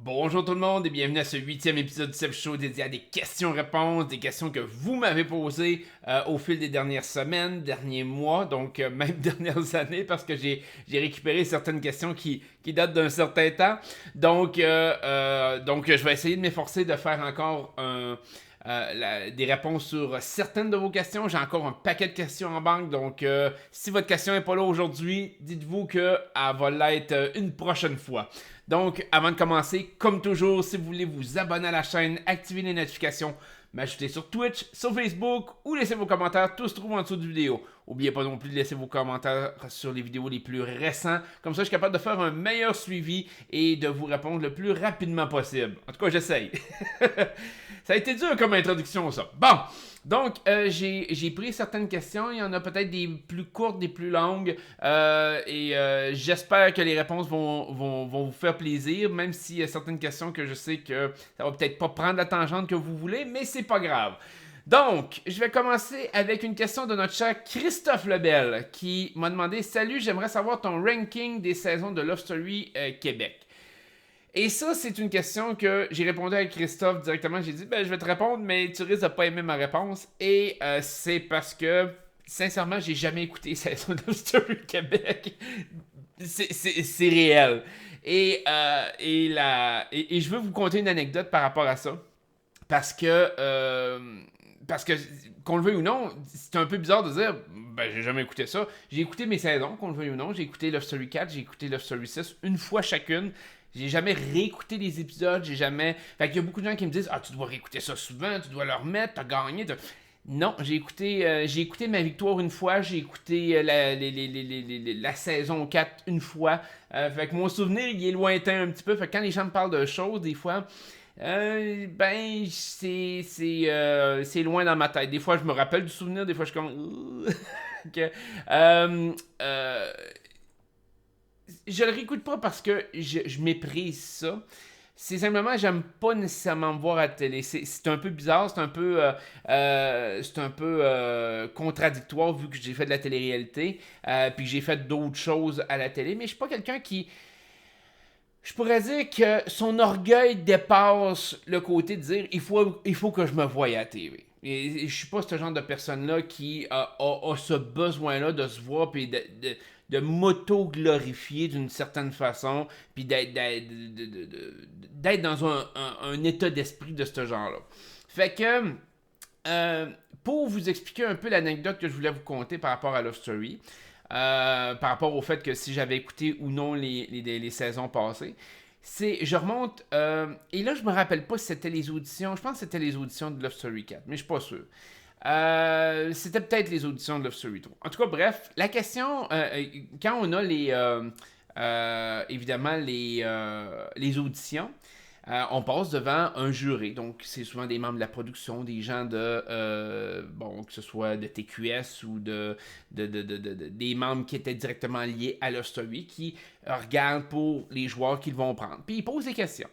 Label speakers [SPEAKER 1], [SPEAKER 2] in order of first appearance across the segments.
[SPEAKER 1] Bonjour tout le monde et bienvenue à ce 8e épisode du Seb Show dédié à des questions-réponses, des questions que vous m'avez posées au fil des dernières semaines, derniers mois, donc même dernières années parce que j'ai récupéré certaines questions qui datent d'un certain temps. Donc je vais essayer de m'efforcer de faire encore des réponses sur certaines de vos questions. J'ai encore un paquet de questions en banque, donc si votre question n'est pas là aujourd'hui, dites-vous qu'elle va l'être une prochaine fois. Donc, avant de commencer, comme toujours, si vous voulez vous abonner à la chaîne, activer les notifications, m'ajouter sur Twitch, sur Facebook ou laisser vos commentaires, tout se trouve en dessous de vidéo. N'oubliez pas non plus de laisser vos commentaires sur les vidéos les plus récents. Comme ça, je suis capable de faire un meilleur suivi et de vous répondre le plus rapidement possible. En tout cas, j'essaye. Ça a été dur comme introduction, ça. Bon, donc j'ai pris certaines questions. Il y en a peut-être des plus courtes, des plus longues. J'espère que les réponses vont vous faire plaisir, même s'il y a certaines questions que je sais que ça va peut-être pas prendre la tangente que vous voulez, mais c'est pas grave. Donc, je vais commencer avec une question de notre cher Christophe Lebel qui m'a demandé « Salut, j'aimerais savoir ton ranking des saisons de Love Story Québec. » Et ça, c'est une question que j'ai répondu à Christophe directement. J'ai dit, je vais te répondre, mais tu risques de pas aimer ma réponse. Et c'est parce que, sincèrement, j'ai jamais écouté saison de Love Story Québec. C'est réel. Et je veux vous conter une anecdote par rapport à ça. Parce que, qu'on le veuille ou non, c'est un peu bizarre de dire, j'ai jamais écouté ça. J'ai écouté mes saisons, qu'on le veuille ou non. J'ai écouté Love Story 4, j'ai écouté Love Story 6, une fois chacune. J'ai jamais réécouté les épisodes, j'ai jamais... Fait qu'il y a beaucoup de gens qui me disent « Ah, tu dois réécouter ça souvent, tu dois le remettre, t'as gagné. » Non, j'ai écouté Ma Victoire une fois, j'ai écouté la saison 4 une fois. Fait que mon souvenir, il est lointain un petit peu. Fait que quand les gens me parlent de choses, des fois... c'est loin dans ma tête. Des fois, je me rappelle du souvenir, des fois, je suis comme... que, je le réécoute pas parce que je méprise ça. C'est simplement, j'aime pas nécessairement me voir à la télé. C'est un peu bizarre, c'est un peu contradictoire vu que j'ai fait de la télé-réalité, puis que j'ai fait d'autres choses à la télé. Mais je suis pas quelqu'un qui... Je pourrais dire que son orgueil dépasse le côté de dire il faut que je me voie à la TV. Et je suis pas ce genre de personne-là qui a ce besoin-là de se voir puis de m'auto-glorifier d'une certaine façon, puis d'être dans un état d'esprit de ce genre-là. Fait que, pour vous expliquer un peu l'anecdote que je voulais vous conter par rapport à Love Story, par rapport au fait que si j'avais écouté ou non les saisons passées, je remonte, et là je me rappelle pas si c'était les auditions, je pense que c'était les auditions de Love Story 4, mais je suis pas sûr. C'était peut-être les auditions de Love Story 3. En tout cas, bref, la question, quand on a évidemment les auditions, on passe devant un jury. Donc, c'est souvent des membres de la production, des gens que ce soit de TQS ou des membres qui étaient directement liés à Love Story qui regardent pour les joueurs qu'ils vont prendre. Puis, ils posent des questions.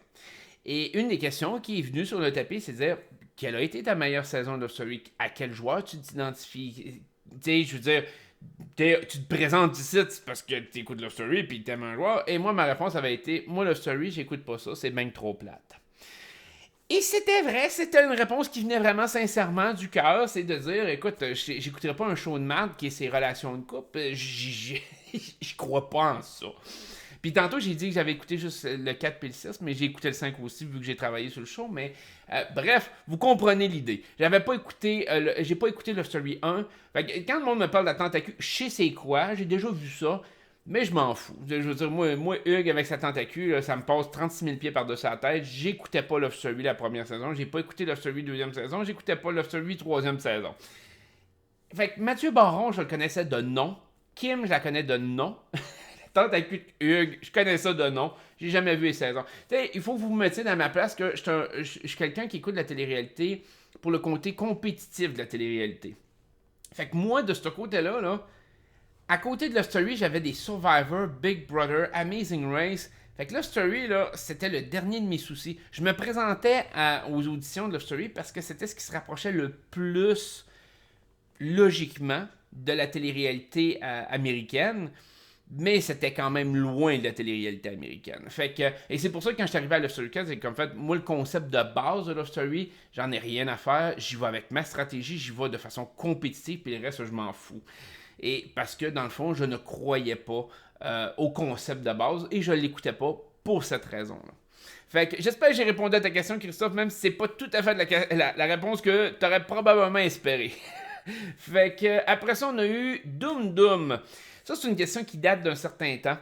[SPEAKER 1] Et une des questions qui est venue sur le tapis, c'est de dire quelle a été ta meilleure saison de Love Story? À quel joueur tu t'identifies? Tu sais, je veux dire, tu te présentes ici parce que tu écoutes Love Story et tu aimes un joueur. Et moi, ma réponse avait été moi, Love Story, j'écoute pas ça, c'est bien trop plate. Et c'était vrai, c'était une réponse qui venait vraiment sincèrement du cœur, c'est de dire écoute, j'écouterai pas un show de merde qui est ses relations de couple, je crois pas en ça. Puis tantôt, j'ai dit que j'avais écouté juste le 4 et le 6, mais j'ai écouté le 5 aussi, vu que j'ai travaillé sur le show. Mais bref, vous comprenez l'idée. J'ai pas écouté Love Story 1. Fait que, quand le monde me parle de la tentacule, je sais c'est quoi, j'ai déjà vu ça, mais je m'en fous. Je veux dire, moi Hugues, avec sa tentacule, ça me passe 36 000 pieds par-dessus la tête. J'écoutais pas Love Story la première saison, j'ai pas écouté Love Story deuxième saison, j'écoutais pas Love Story troisième saison. Fait que Mathieu Baron, je le connaissais de nom. Kim, je la connais de nom. Tentacule Hugues, je connais ça de nom. J'ai jamais vu les saisons. T'sais, il faut que vous vous mettiez dans ma place que je suis quelqu'un qui écoute la télé-réalité pour le côté compétitif de la télé-réalité. Fait que moi, de ce côté-là, là, à côté de Love Story, j'avais des Survivor, Big Brother, Amazing Race. Fait que Love Story, là, c'était le dernier de mes soucis. Je me présentais aux auditions de Love Story parce que c'était ce qui se rapprochait le plus logiquement de la télé-réalité américaine. mais c'était quand même loin de la télé-réalité américaine. Fait que, et c'est pour ça que quand je suis arrivé à Love Story 4, c'est qu'en fait, moi, le concept de base de Love Story, j'en ai rien à faire. J'y vais avec ma stratégie, j'y vais de façon compétitive, puis le reste, je m'en fous. Et parce que, dans le fond, je ne croyais pas au concept de base et je ne l'écoutais pas pour cette raison-là. Fait que j'espère que j'ai répondu à ta question, Christophe, même si c'est pas tout à fait la réponse que tu aurais probablement espéré. Fait que après ça, on a eu Doom Doom. Ça, c'est une question qui date d'un certain temps.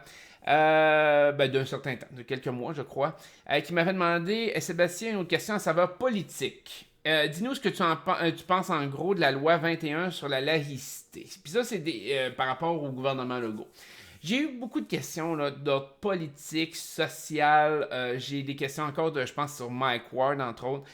[SPEAKER 1] D'un certain temps, de quelques mois, je crois, qui m'avait demandé, Sébastien, une autre question à savoir politique. Dis-nous ce que tu penses en gros de la loi 21 sur la laïcité. Puis ça, c'est par rapport au gouvernement Legault. J'ai eu beaucoup de questions d'ordre politique, social. J'ai des questions encore, je pense, sur Mike Ward, entre autres.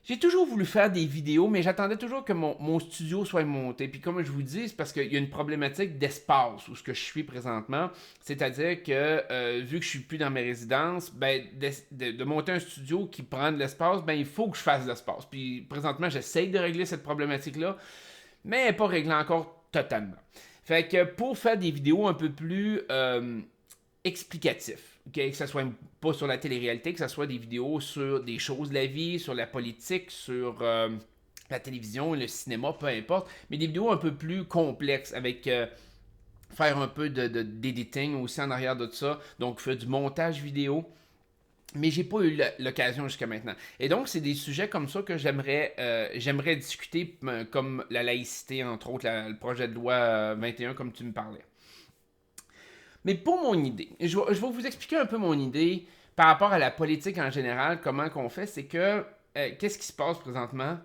[SPEAKER 1] J'ai toujours voulu faire des vidéos, mais j'attendais toujours que mon studio soit monté. Puis comme je vous dis, c'est parce qu'il y a une problématique d'espace où ce que je suis présentement. C'est-à-dire que vu que je suis plus dans mes résidences, de monter un studio qui prend de l'espace, il faut que je fasse de l'espace. Puis présentement, j'essaye de régler cette problématique-là, mais elle n'est pas réglée encore totalement. Fait que pour faire des vidéos un peu plus explicatives, okay, que ce soit pas sur la télé-réalité, que ce soit des vidéos sur des choses de la vie, sur la politique, sur la télévision, le cinéma, peu importe, mais des vidéos un peu plus complexes avec faire un peu d'editing aussi en arrière de tout ça, donc faire du montage vidéo. Mais j'ai pas eu l'occasion jusqu'à maintenant. Et donc, c'est des sujets comme ça que j'aimerais discuter, comme la laïcité, entre autres, le projet de loi 21, comme tu me parlais. Mais pour mon idée, je vais vous expliquer un peu mon idée par rapport à la politique en général, comment qu'on fait, c'est que, qu'est-ce qui se passe présentement?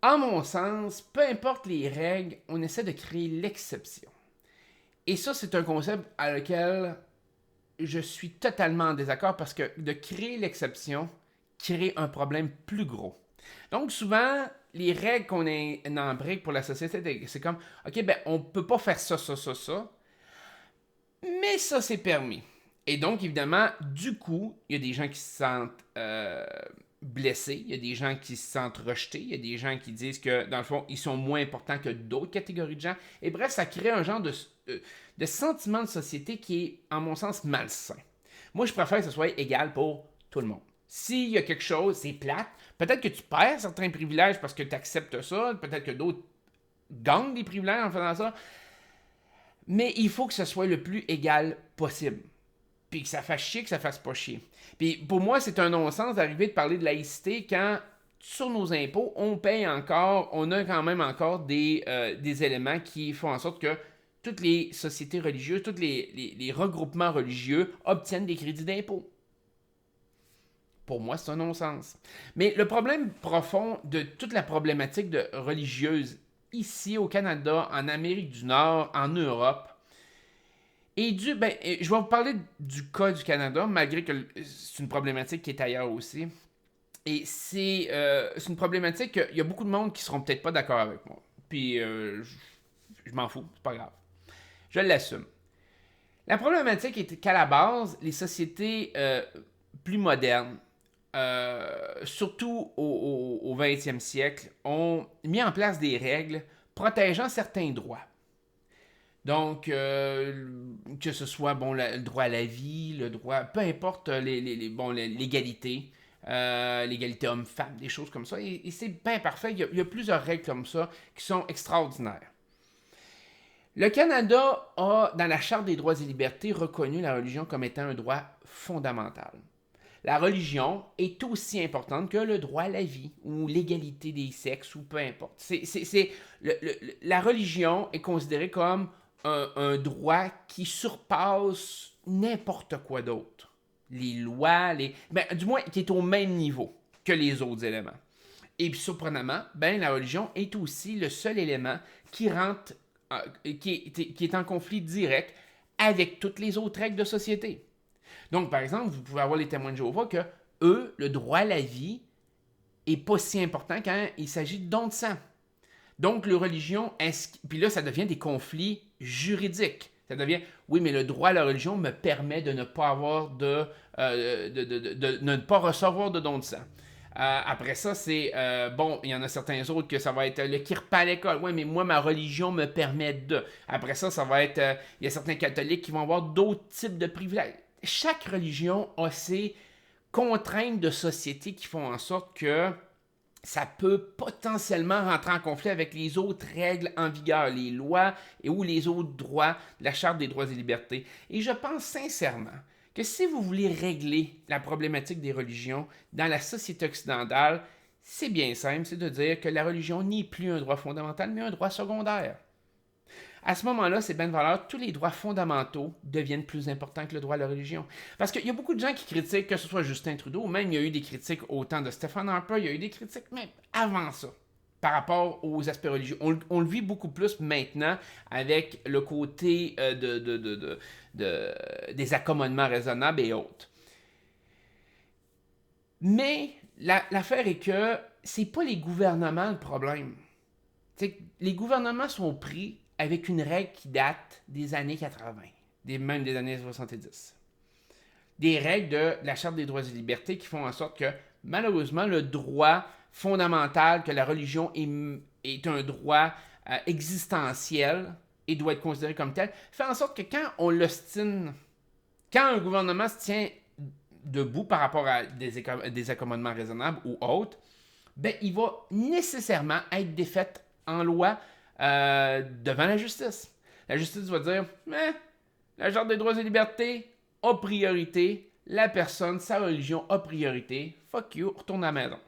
[SPEAKER 1] En mon sens, peu importe les règles, on essaie de créer l'exception. Et ça, c'est un concept à lequel je suis totalement en désaccord parce que de créer l'exception crée un problème plus gros. Donc souvent, les règles qu'on embrique pour la société, c'est comme, OK, on peut pas faire ça, mais ça c'est permis. Et donc, évidemment, du coup, il y a des gens qui se sentent blessés, il y a des gens qui se sentent rejetés, il y a des gens qui disent que, dans le fond, ils sont moins importants que d'autres catégories de gens. Et bref, ça crée un genre de sentiment de société qui est, en mon sens, malsain. Moi, je préfère que ce soit égal pour tout le monde. S'il y a quelque chose, c'est plate, peut-être que tu perds certains privilèges parce que tu acceptes ça, peut-être que d'autres gagnent des privilèges en faisant ça, mais il faut que ce soit le plus égal possible. Puis que ça fasse chier, que ça fasse pas chier. Puis pour moi, c'est un non-sens d'arriver de parler de laïcité quand, sur nos impôts, on a quand même encore des éléments qui font en sorte que toutes les sociétés religieuses, tous les regroupements religieux obtiennent des crédits d'impôt. Pour moi, c'est un non-sens. Mais le problème profond de toute la problématique religieuse ici au Canada, en Amérique du Nord, en Europe, et je vais vous parler du cas du Canada, malgré que c'est une problématique qui est ailleurs aussi. Et c'est une problématique qu'il y a beaucoup de monde qui seront peut-être pas d'accord avec moi. Puis je m'en fous, c'est pas grave. Je l'assume. La problématique est qu'à la base, les sociétés plus modernes, surtout au 20e siècle, ont mis en place des règles protégeant certains droits. Donc, que ce soit le droit à la vie, le droit, peu importe l'égalité, l'égalité homme-femme, des choses comme ça. Et c'est bien parfait. Il y a plusieurs règles comme ça qui sont extraordinaires. Le Canada a, dans la Charte des droits et libertés, reconnu la religion comme étant un droit fondamental. La religion est aussi importante que le droit à la vie ou l'égalité des sexes ou peu importe. La religion est considérée comme un droit qui surpasse n'importe quoi d'autre. Les lois, du moins qui est au même niveau que les autres éléments. Et puis surprenamment, la religion est aussi le seul élément qui rentre, qui est en conflit direct avec toutes les autres règles de société. Donc, par exemple, vous pouvez avoir les témoins de Jéhovah que eux, le droit à la vie est pas si important quand il s'agit de don de sang. Donc, les religions, puis là, ça devient des conflits juridiques. Ça devient, oui, mais le droit à la religion me permet de ne pas avoir ne pas recevoir de don de sang. Après ça, c'est bon, il y en a certains autres que ça va être le kirpa à l'école. Oui, mais moi, ma religion me permet de. Après ça, ça va être. Il y a certains catholiques qui vont avoir d'autres types de privilèges. Chaque religion a ses contraintes de société qui font en sorte que ça peut potentiellement rentrer en conflit avec les autres règles en vigueur, les lois et ou les autres droits de la Charte des droits et libertés. Et je pense sincèrement que si vous voulez régler la problématique des religions dans la société occidentale, c'est bien simple, c'est de dire que la religion n'est plus un droit fondamental, mais un droit secondaire. À ce moment-là, c'est bien de valeur, tous les droits fondamentaux deviennent plus importants que le droit à la religion. Parce qu'il y a beaucoup de gens qui critiquent, que ce soit Justin Trudeau, même il y a eu des critiques au temps de Stephen Harper, il y a eu des critiques même avant ça, par rapport aux aspects religieux. On le vit beaucoup plus maintenant avec le côté des accommodements raisonnables et autres. Mais l'affaire est que c'est pas les gouvernements le problème. T'sais, les gouvernements sont pris avec une règle qui date des années 80, même des années 70. Des règles de la Charte des droits et libertés qui font en sorte que, malheureusement, le droit fondamental, que la religion est un droit existentiel et doit être considéré comme tel, fait en sorte que quand on l'ostine, quand un gouvernement se tient debout par rapport à des accommodements raisonnables ou autres, ben, il va nécessairement être défait en loi devant la justice. La justice va dire, la Charte des droits et libertés a priorité, la personne, sa religion a priorité, fuck you, retourne à la maison.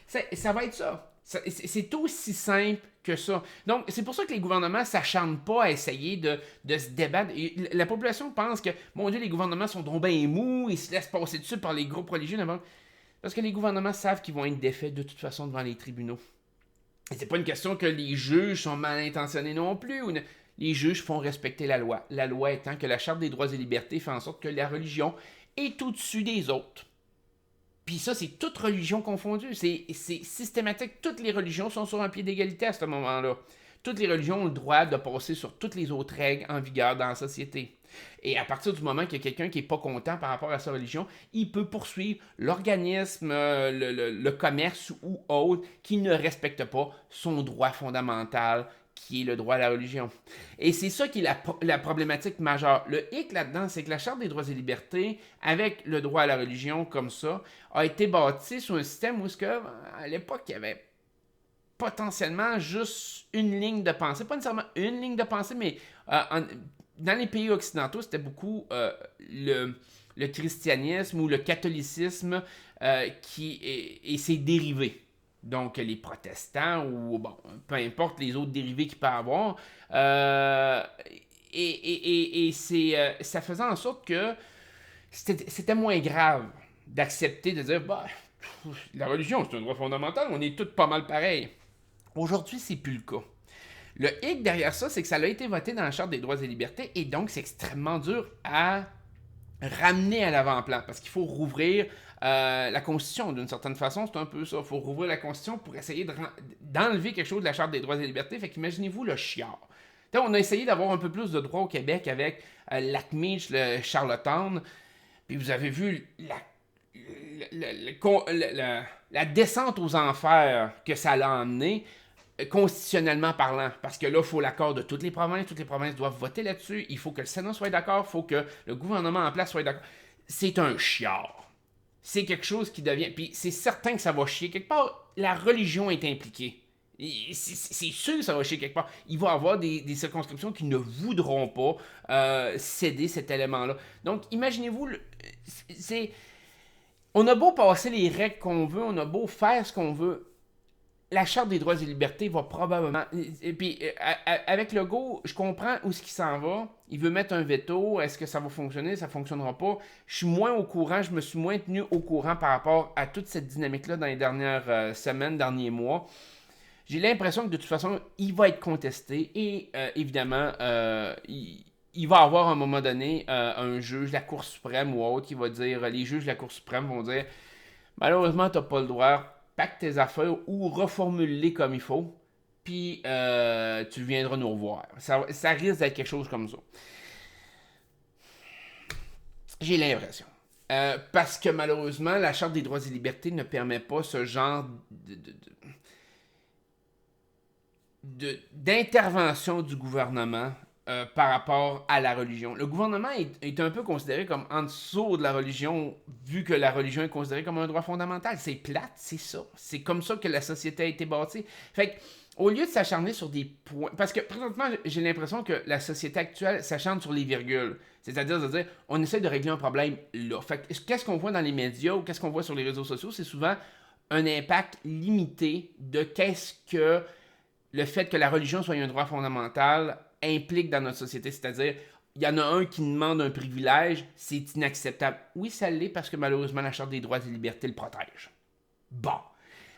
[SPEAKER 1] Ça va être ça. C'est aussi simple que ça. Donc, c'est pour ça que les gouvernements ne s'acharnent pas à essayer de se débattre. La population pense que, mon Dieu, les gouvernements sont donc bien mous, ils se laissent passer dessus par les groupes religieux. Parce que les gouvernements savent qu'ils vont être défaits de toute façon devant les tribunaux. Et c'est pas une question que les juges sont mal intentionnés non plus. Les juges font respecter la loi. La loi étant que la Charte des droits et libertés fait en sorte que la religion est au-dessus des autres. Puis ça, c'est toute religion confondue. C'est systématique. Toutes les religions sont sur un pied d'égalité à ce moment-là. Toutes les religions ont le droit de passer sur toutes les autres règles en vigueur dans la société. Et à partir du moment qu'il y a quelqu'un qui n'est pas content par rapport à sa religion, il peut poursuivre l'organisme, le commerce ou autre qui ne respecte pas son droit fondamental, qui est le droit à la religion. Et c'est ça qui est la problématique majeure. Le hic là-dedans, c'est que la Charte des droits et libertés, avec le droit à la religion comme ça, a été bâtie sur un système où, à l'époque, il y avait potentiellement juste une ligne de pensée. Pas nécessairement une ligne de pensée, mais dans les pays occidentaux, c'était beaucoup le christianisme ou le catholicisme et ses dérivés. Donc, les protestants ou, bon, peu importe les autres dérivés qu'il peut y avoir. Ça faisait en sorte que c'était moins grave d'accepter de dire, bah, la religion, c'est un droit fondamental, on est tous pas mal pareils. Aujourd'hui, c'est plus le cas. Le hic derrière ça, c'est que ça a été voté dans la Charte des droits et libertés et donc c'est extrêmement dur à ramener à l'avant-plan parce qu'il faut rouvrir la Constitution d'une certaine façon, c'est un peu ça. Il faut rouvrir la Constitution pour essayer d'enlever quelque chose de la Charte des droits et libertés. Fait qu'imaginez-vous le chiard. Donc, on a essayé d'avoir un peu plus de droits au Québec avec Lac-Meach, le Charlottetown. Puis vous avez vu la descente aux enfers que ça l'a emmené constitutionnellement parlant, parce que là, il faut l'accord de toutes les provinces doivent voter là-dessus, il faut que le Sénat soit d'accord, il faut que le gouvernement en place soit d'accord. C'est un chiard. C'est quelque chose qui devient... Puis c'est certain que ça va chier. Quelque part, la religion est impliquée. C'est sûr que ça va chier quelque part. Il va y avoir des circonscriptions qui ne voudront pas céder cet élément-là. Donc, imaginez-vous, on a beau passer les règles qu'on veut, on a beau faire ce qu'on veut, la Charte des droits et libertés va probablement... Et puis, avec Legault, je comprends où est-ce qu'il s'en va. Il veut mettre un veto. Est-ce que ça va fonctionner? Ça ne fonctionnera pas. Je suis moins au courant. Je me suis moins tenu au courant par rapport à toute cette dynamique-là dans les dernières semaines, derniers mois. J'ai l'impression que de toute façon, il va être contesté. Et évidemment, il va y avoir à un moment donné un juge de la Cour suprême ou autre qui va dire... Les juges de la Cour suprême vont dire « Malheureusement, tu n'as pas le droit... Pack tes affaires ou reformule-les comme il faut, puis tu viendras nous revoir. » Ça risque d'être quelque chose comme ça. J'ai l'impression. Parce que malheureusement, la Charte des droits et libertés ne permet pas ce genre d'intervention du gouvernement par rapport à la religion. Le gouvernement est un peu considéré comme en dessous de la religion, vu que la religion est considérée comme un droit fondamental. C'est plate, c'est ça. C'est comme ça que la société a été bâtie. Fait que, au lieu de s'acharner sur des points... Parce que présentement, j'ai l'impression que la société actuelle s'acharne sur les virgules. C'est-à-dire de dire, on essaie de régler un problème là. Fait que, qu'est-ce qu'on voit dans les médias ou qu'est-ce qu'on voit sur les réseaux sociaux, c'est souvent un impact limité de qu'est-ce que le fait que la religion soit un droit fondamental implique dans notre société. C'est-à-dire, il y en a un qui demande un privilège, c'est inacceptable. Oui, ça l'est parce que malheureusement, la Charte des droits et libertés le protège. Bon.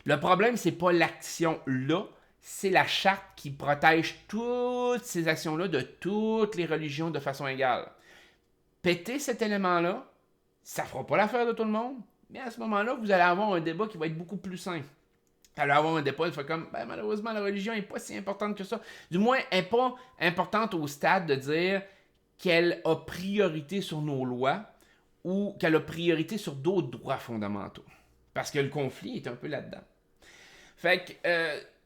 [SPEAKER 1] Le problème, c'est pas l'action là, c'est la charte qui protège toutes ces actions-là de toutes les religions de façon égale. Péter cet élément-là, ça fera pas l'affaire de tout le monde, mais à ce moment-là, vous allez avoir un débat qui va être beaucoup plus simple. Elle va avoir un débat, elle fait comme, ben, malheureusement, la religion n'est pas si importante que ça. Du moins, elle n'est pas importante au stade de dire qu'elle a priorité sur nos lois ou qu'elle a priorité sur d'autres droits fondamentaux. Parce que le conflit est un peu là-dedans. Fait que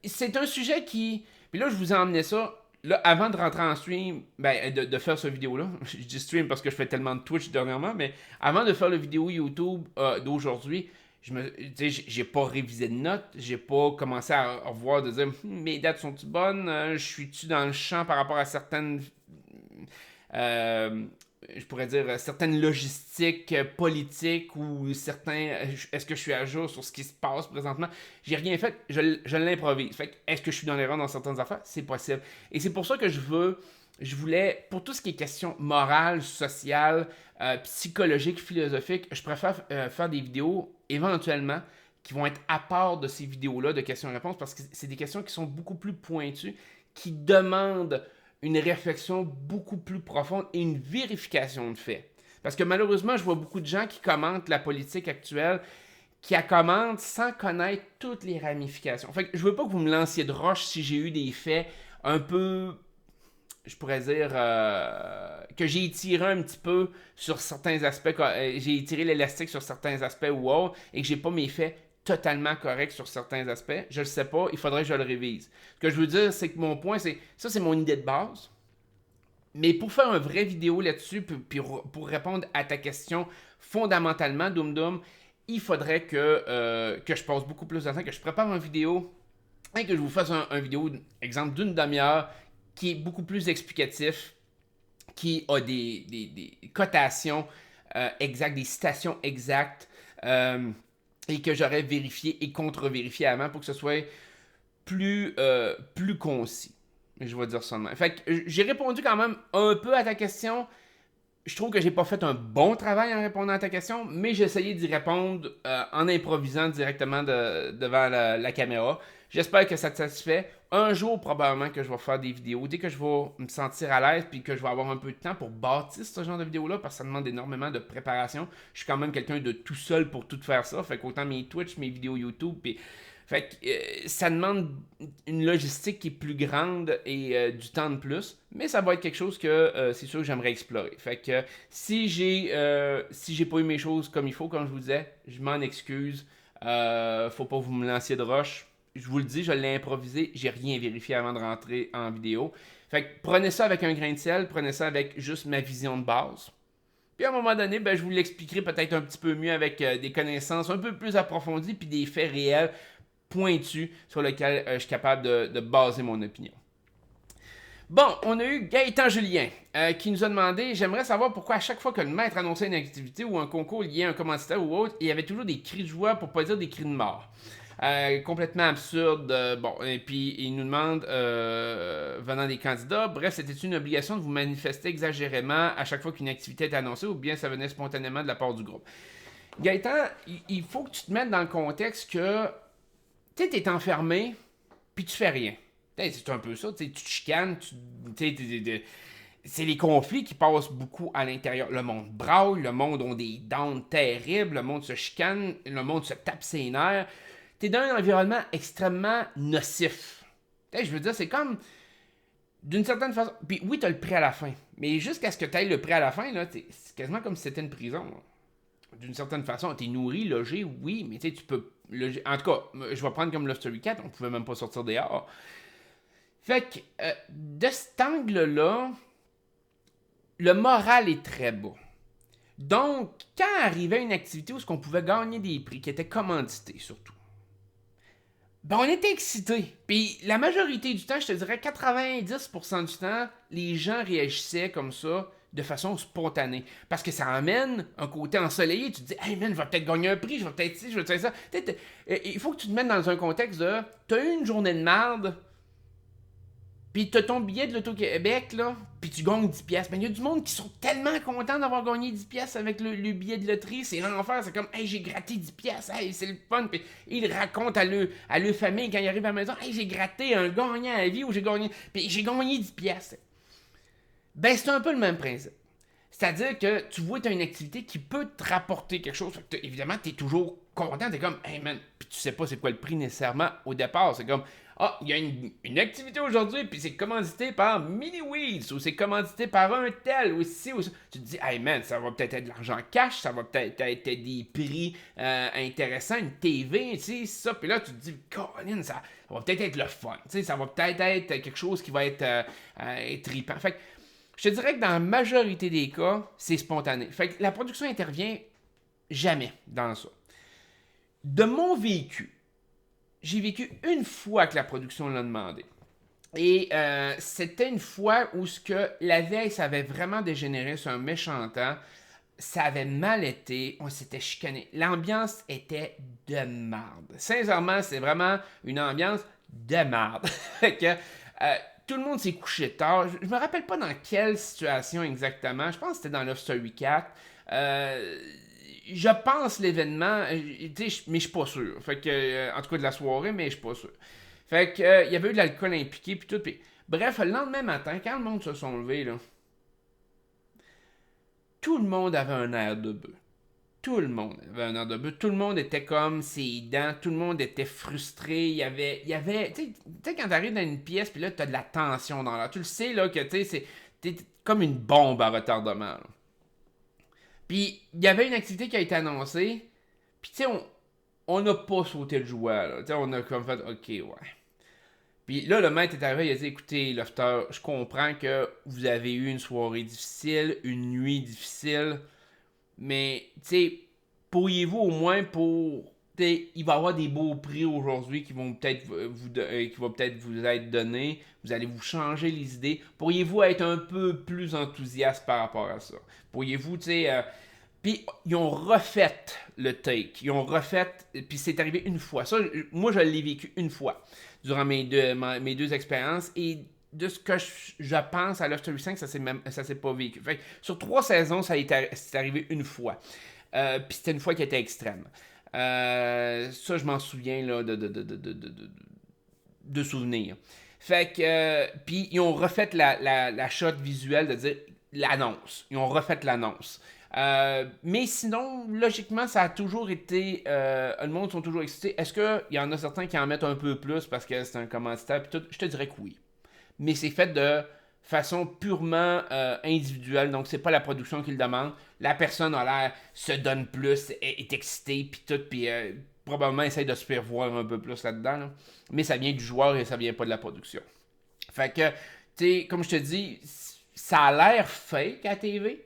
[SPEAKER 1] c'est un sujet qui... Puis là, je vous ai emmené ça. Là, avant de rentrer en stream, ben, de faire cette vidéo-là, je dis stream parce que je fais tellement de Twitch dernièrement, mais avant de faire la vidéo YouTube d'aujourd'hui, j'ai pas révisé de notes, j'ai pas commencé à revoir, de dire mes dates sont-tu bonnes, je suis-tu dans le champ par rapport à certaines, je pourrais dire, certaines logistiques politiques ou certains, est-ce que je suis à jour sur ce qui se passe présentement? J'ai rien fait, je l'improvise. Fait que, est-ce que je suis dans l'erreur dans certaines affaires? C'est possible. Et c'est pour ça que je voulais, pour tout ce qui est question morale, sociale, psychologique, philosophique, je préfère faire des vidéos éventuellement qui vont être à part de ces vidéos-là de questions-réponses parce que c'est des questions qui sont beaucoup plus pointues, qui demandent une réflexion beaucoup plus profonde et une vérification de faits. Parce que malheureusement, je vois beaucoup de gens qui commentent la politique actuelle, qui la commentent sans connaître toutes les ramifications. Fait que je veux pas que vous me lanciez de roche si j'ai eu des faits un peu, je pourrais dire, que j'ai étiré un petit peu sur certains aspects, j'ai étiré l'élastique sur certains aspects ou autres, et que j'ai pas mes faits totalement corrects sur certains aspects. Je le sais pas, il faudrait que je le révise. Ce que je veux dire, c'est que mon point, c'est, ça c'est mon idée de base, mais pour faire une vraie vidéo là-dessus, puis pour répondre à ta question fondamentalement, Doom Doom, il faudrait que je passe beaucoup plus de temps, que je prépare une vidéo et que je vous fasse un vidéo, exemple, d'une demi-heure qui est beaucoup plus explicatif, qui a des cotations exactes, des citations exactes, et que j'aurais vérifié et contre-vérifié avant pour que ce soit plus concis. Je vais dire ça de même. Fait que j'ai répondu quand même un peu à ta question. Je trouve que j'ai pas fait un bon travail en répondant à ta question, mais j'ai essayé d'y répondre en improvisant directement devant la caméra. J'espère que ça te satisfait. Un jour, probablement, que je vais faire des vidéos. Dès que je vais me sentir à l'aise puis que je vais avoir un peu de temps pour bâtir ce genre de vidéo-là, parce que ça demande énormément de préparation. Je suis quand même quelqu'un de tout seul pour tout faire ça. Fait qu'autant mes Twitch, mes vidéos YouTube, puis... Fait que ça demande une logistique qui est plus grande et du temps de plus, mais ça va être quelque chose que c'est sûr que j'aimerais explorer. Fait que si j'ai pas eu mes choses comme il faut, comme je vous disais, je m'en excuse. Faut pas vous me lanciez de roche. Je vous le dis, je l'ai improvisé, j'ai rien vérifié avant de rentrer en vidéo. Fait que prenez ça avec un grain de sel, prenez ça avec juste ma vision de base. Puis à un moment donné, ben, je vous l'expliquerai peut-être un petit peu mieux avec des connaissances un peu plus approfondies puis des faits réels pointus sur lesquels je suis capable de baser mon opinion. Bon, on a eu Gaëtan Julien qui nous a demandé, j'aimerais savoir pourquoi à chaque fois que le maître annonçait une activité ou un concours lié à un commanditaire ou autre, il y avait toujours des cris de joie pour pas dire des cris de mort. Complètement absurde. Bon, et puis il nous demande, venant des candidats, bref, c'était une obligation de vous manifester exagérément à chaque fois qu'une activité est annoncée ou bien ça venait spontanément de la part du groupe. Gaëtan, il faut que tu te mettes dans le contexte que tu sais, t'es enfermé, puis tu fais rien. C'est un peu ça, tu te chicanes, c'est les conflits qui passent beaucoup à l'intérieur. Le monde braille, le monde a des dents terribles, le monde se chicane, le monde se tape ses nerfs. T'es dans un environnement extrêmement nocif. Je veux dire, c'est comme, d'une certaine façon... Puis oui, t'as le prix à la fin, mais jusqu'à ce que t'ailles le prix à la fin, là, c'est quasiment comme si c'était une prison. Là. d'une certaine façon, t'es nourri, logé, oui, mais tu sais, tu peux loger. En tout cas, je vais prendre comme Lost Story 4, on pouvait même pas sortir dehors. Fait que, de cet angle-là, le moral est très bas. Donc, quand arrivait une activité où on pouvait gagner des prix, qui était commandité surtout, ben on était excités. Puis la majorité du temps, je te dirais 90% du temps, les gens réagissaient comme ça de façon spontanée. Parce que ça amène un côté ensoleillé. Tu te dis, hey man, je vais peut-être gagner un prix, je vais peut-être ci, je vais peut-être ça. Il faut que tu te mettes dans un contexte de, t'as eu une journée de merde, puis t'as ton billet de l'Auto-Québec, là, puis tu gagnes 10 pièces. Ben, il y a du monde qui sont tellement contents d'avoir gagné 10 pièces avec le billet de loterie. C'est l'enfer. C'est comme, hey, j'ai gratté 10 pièces. Hey, c'est le fun. Puis ils racontent à leur famille quand ils arrivent à la maison, hey, j'ai gratté un gagnant à la vie ou j'ai gagné. Puis j'ai gagné 10 pièces. Ben, c'est un peu le même principe. C'est-à-dire que tu vois, tu as une activité qui peut te rapporter quelque chose. Évidemment, tu es toujours content. Tu es comme, hey man, puis tu sais pas c'est quoi le prix nécessairement au départ. C'est comme, ah, il y a une activité aujourd'hui, puis c'est commandité par Mini Weeds, ou c'est commandité par un tel, ou ci, ou ça. Tu te dis, hey man, ça va peut-être être de l'argent cash, ça va peut-être être des prix intéressants, une TV, tu sais, ça. Puis là, tu te dis, Colin, ça va peut-être être le fun. Tu sais, ça va peut-être être quelque chose qui va être trippant. Fait que, je te dirais que dans la majorité des cas, c'est spontané. Fait que la production intervient jamais dans ça. De mon vécu, j'ai vécu une fois que la production l'a demandé. Et c'était une fois où ce que la veille, ça avait vraiment dégénéré sur un méchant temps. Ça avait mal été, on s'était chicané. L'ambiance était de merde. Sincèrement, c'est vraiment une ambiance de merde. Fait que tout le monde s'est couché tard. Je me rappelle pas dans quelle situation exactement. Je pense que c'était dans Love Story 4. Je pense l'événement, mais je suis pas sûr. Fait que, en tout cas de la soirée, mais je suis pas sûr. Fait que, il y avait eu de l'alcool impliqué, puis tout. Puis, bref, le lendemain matin, quand le monde se sont levés, là, tout le monde avait un air de bœuf. Tout le monde avait un air de bœuf. Tout le monde était comme ses dents. Tout le monde était frustré. Il y avait tu sais, quand t'arrives dans une pièce, puis là, t'as de la tension dans l'air. Tu le sais, là, que, tu sais, t'es comme une bombe à retardement, là. Puis, il y avait une activité qui a été annoncée. Puis, tu sais, on n'a pas sauté le jouet, là. Tu sais, on a comme fait, ok, ouais. Puis là, le maître est arrivé, il a dit, écoutez, Lofter, je comprends que vous avez eu une soirée difficile, une nuit difficile, mais, tu sais, pourriez-vous au moins pour... il va y avoir des beaux prix aujourd'hui qui vont peut-être qui vont peut-être vous être donnés. Vous allez vous changer les idées. Pourriez-vous être un peu plus enthousiaste par rapport à ça? Pourriez-vous, tu sais... puis ils ont refait le take. Ils ont refait... Puis c'est arrivé une fois. Ça, moi, je l'ai vécu une fois durant mes deux expériences. Et de ce que je pense à Love Story 5, ça s'est pas vécu. Fait que sur 3 saisons, c'est arrivé une fois. Puis c'était une fois qui était extrême. Ça, je m'en souviens là, de souvenirs. Fait que, puis ils ont refait la shot visuelle de dire l'annonce. Ils ont refait l'annonce. Mais sinon, logiquement, ça a toujours été. Le monde sont toujours excités. Est-ce qu'il y en a certains qui en mettent un peu plus parce que c'est un commanditaire? Puis tout, je te dirais que oui. Mais c'est fait de façon purement individuelle. Donc, c'est pas la production qui le demande. La personne a l'air, se donne plus, est excitée, puis tout, puis probablement essaye de se faire voir un peu plus là-dedans. Là. Mais ça vient du joueur et ça vient pas de la production. Fait que, tu sais, comme je te dis, ça a l'air fake à TV.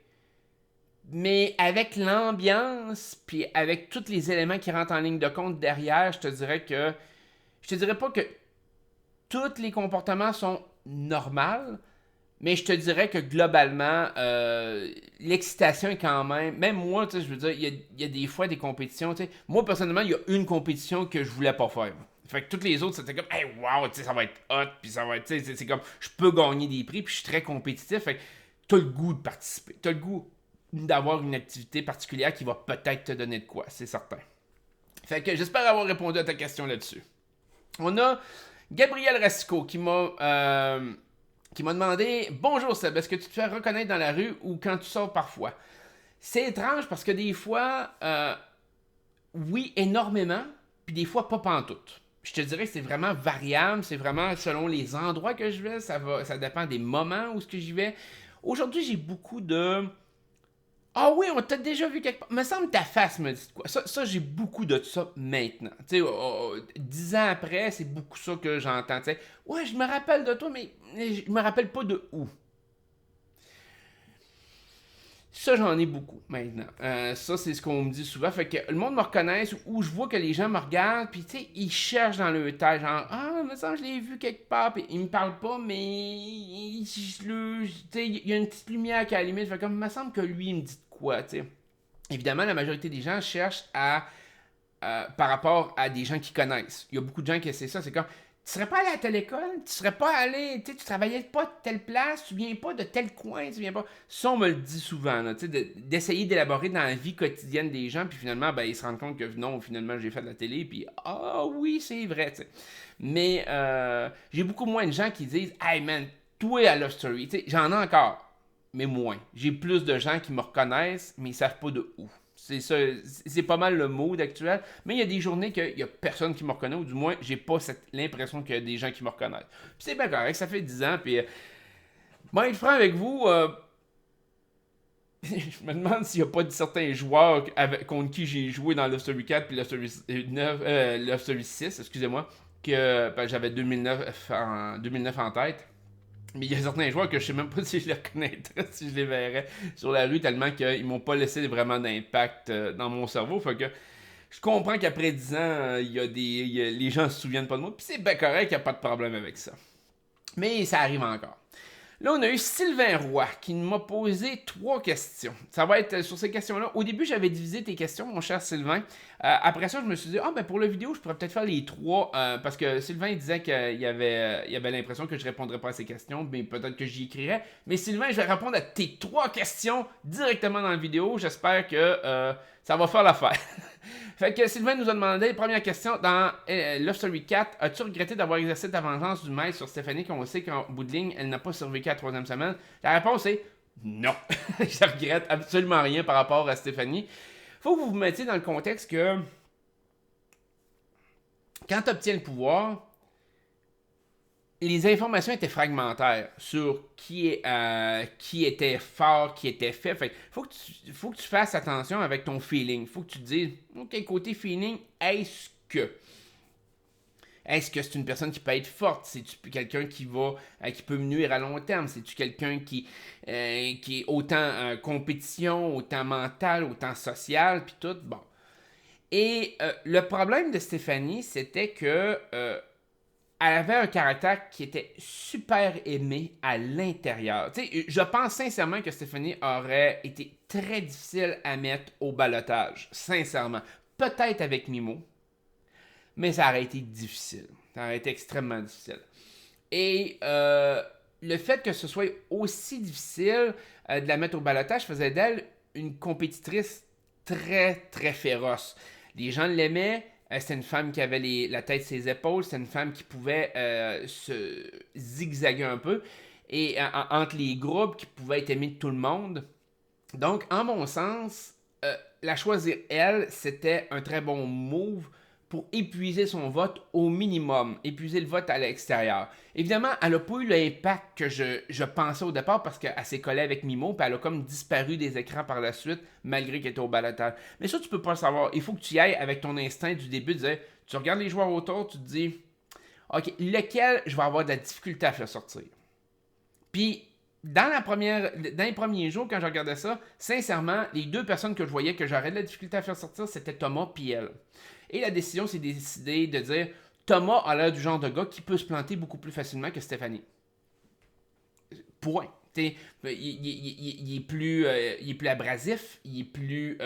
[SPEAKER 1] Mais avec l'ambiance, puis avec tous les éléments qui rentrent en ligne de compte derrière, je te dirais que. Je te dirais pas que tous les comportements sont normaux, mais je te dirais que globalement, l'excitation est quand même. Même moi, tu sais, je veux dire, il y a des fois des compétitions, tu sais. Moi, personnellement, il y a une compétition que je voulais pas faire. Fait que toutes les autres, c'était comme, hey, wow, tu sais, ça va être hot, puis ça va être, tu sais, c'est comme, je peux gagner des prix, puis je suis très compétitif. Fait que t'as le goût de participer. T'as le goût d'avoir une activité particulière qui va peut-être te donner de quoi, c'est certain. Fait que j'espère avoir répondu à ta question là-dessus. On a Gabriel Rasco qui m'a demandé Bonjour Seb, est-ce que tu te fais reconnaître dans la rue ou quand tu sors parfois? C'est étrange parce que des fois, oui, énormément, puis des fois pas pantoute. Je te dirais que c'est vraiment variable, c'est vraiment selon les endroits que je vais, ça dépend des moments où ce que j'y vais. Aujourd'hui, j'ai beaucoup de Ah oui, on t'a déjà vu quelque part. Me semble que ta face me dit de quoi. Ça j'ai beaucoup de ça maintenant. Tu sais, 10 ans après, c'est beaucoup ça que j'entends. Tu sais, ouais, je me rappelle de toi, mais je me rappelle pas de où. Ça, j'en ai beaucoup maintenant. Ça, c'est ce qu'on me dit souvent. Fait que le monde me reconnaît ou je vois que les gens me regardent, puis tu sais, ils cherchent dans le tête, genre, ah, me semble que je l'ai vu quelque part, puis ils me parlent pas, mais tu sais, il y a une petite lumière qui est à la limite. Fait comme, me semble que lui, il me dit de quoi, tu sais. Évidemment, la majorité des gens cherchent par rapport à des gens qui connaissent. Il y a beaucoup de gens qui c'est ça, c'est comme tu serais pas allé à telle école, tu serais pas allé, tu travaillais pas de telle place, tu viens pas de tel coin, tu viens pas. Ça, on me le dit souvent, là, d'essayer d'élaborer dans la vie quotidienne des gens, puis finalement, ben, ils se rendent compte que non, finalement, j'ai fait de la télé, puis ah oui, c'est vrai, tu sais. Mais j'ai beaucoup moins de gens qui disent, hey man, toi à Love Story, tu sais, j'en ai encore, mais moins. J'ai plus de gens qui me reconnaissent, mais ils savent pas de où. C'est ça, c'est pas mal le mood actuel. Mais il y a des journées qu'il y a personne qui me reconnaît, ou du moins, j'ai pas l'impression qu'il y a des gens qui me reconnaissent. Puis c'est bien correct, ça fait 10 ans. Puis, moi, être franc avec vous, je me demande s'il n'y a pas de certains joueurs contre qui j'ai joué dans Love Story 4 puis Love Story 9, Love Story 6, excusez-moi, que ben, j'avais 2009 en tête. Mais il y a certains joueurs que je sais même pas si je les reconnaîtrais, si je les verrais sur la rue, tellement qu'ils m'ont pas laissé vraiment d'impact dans mon cerveau. Fait que je comprends qu'après 10 ans, les gens se souviennent pas de moi. Puis c'est bien correct, il n'y a pas de problème avec ça. Mais ça arrive encore. Là, on a eu Sylvain Roy qui m'a posé 3 questions. Ça va être sur ces questions-là. Au début, j'avais divisé tes questions, mon cher Sylvain. Après ça, je me suis dit, ah, ben pour la vidéo, je pourrais peut-être faire les 3. Parce que Sylvain disait qu'il avait l'impression que je répondrais pas à ses questions, mais peut-être que j'y écrirais. Mais Sylvain, je vais répondre à tes 3 questions directement dans la vidéo. J'espère que ça va faire l'affaire. Fait que Sylvain nous a demandé, première question, dans Love Story 4, as-tu regretté d'avoir exercé ta vengeance du maître sur Stéphanie, qu'on sait qu'en bout de ligne, elle n'a pas survécu à la 3e semaine? La réponse est non. Je regrette absolument rien par rapport à Stéphanie. Faut que vous vous mettiez dans le contexte que quand tu obtiens le pouvoir, les informations étaient fragmentaires sur qui était fort, qui était fait. Fait faut que tu fasses attention avec ton feeling. Faut que tu te dises, OK, côté feeling, est-ce que c'est une personne qui peut être forte? C'est-tu quelqu'un qui peut me nuire à long terme? C'est-tu quelqu'un qui est autant compétition, autant mental, autant social, puis tout? Bon. Et le problème de Stéphanie, c'était que elle avait un caractère qui était super aimé à l'intérieur. Tu sais, je pense sincèrement que Stéphanie aurait été très difficile à mettre au balotage. Sincèrement. Peut-être avec Mimo, mais ça aurait été difficile. Ça aurait été extrêmement difficile. Et le fait que ce soit aussi difficile de la mettre au balotage faisait d'elle une compétitrice très, très féroce. Les gens l'aimaient. C'était une femme qui avait la tête sur ses épaules. C'était une femme qui pouvait se zigzaguer un peu. Et entre les groupes, qui pouvait être aimée de tout le monde. Donc, en mon sens, la choisir elle, c'était un très bon move pour épuiser son vote au minimum, épuiser le vote à l'extérieur. Évidemment, elle n'a pas eu l'impact que je pensais au départ parce qu'elle s'est collée avec Mimo, puis elle a comme disparu des écrans par la suite, malgré qu'elle était au balotage. Mais ça, tu peux pas le savoir. Il faut que tu y ailles avec ton instinct du début, de dire, tu regardes les joueurs autour, tu te dis, OK, lequel je vais avoir de la difficulté à faire sortir. Puis, dans les premiers jours, quand je regardais ça, sincèrement, les 2 personnes que je voyais que j'aurais de la difficulté à faire sortir, c'était Thomas et elle. Et la décision s'est décidée de dire Thomas a l'air du genre de gars qui peut se planter beaucoup plus facilement que Stéphanie. Point. Il est plus abrasif, il est plus.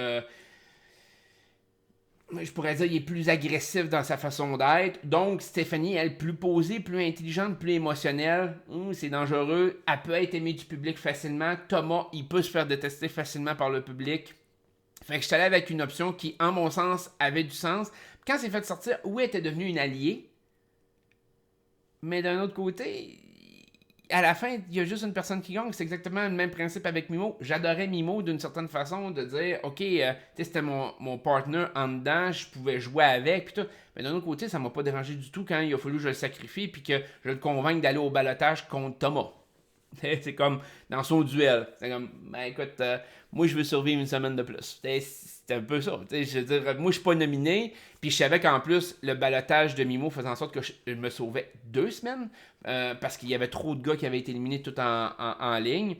[SPEAKER 1] Je pourrais dire, il est plus agressif dans sa façon d'être. Donc, Stéphanie, elle, plus posée, plus intelligente, plus émotionnelle. C'est dangereux. Elle peut être aimée du public facilement. Thomas, il peut se faire détester facilement par le public. Fait que je suis allé avec une option qui, en mon sens, avait du sens. Quand c'est fait sortir, oui, elle était devenue une alliée. Mais d'un autre côté, à la fin, il y a juste une personne qui gagne. C'est exactement le même principe avec Mimo. J'adorais Mimo d'une certaine façon, de dire, OK, c'était mon partner en dedans, je pouvais jouer avec, puis tout. Mais d'un autre côté, ça m'a pas dérangé du tout quand il a fallu que je le sacrifie, puis que je le convainque d'aller au balotage contre Thomas. C'est comme dans son duel. C'est comme, ben écoute, moi je veux survivre une semaine de plus. C'est un peu ça. Je veux dire, moi je suis pas nominé, puis je savais qu'en plus, le balotage de Mimo faisait en sorte que je me sauvais 2 semaines, parce qu'il y avait trop de gars qui avaient été éliminés tout en ligne.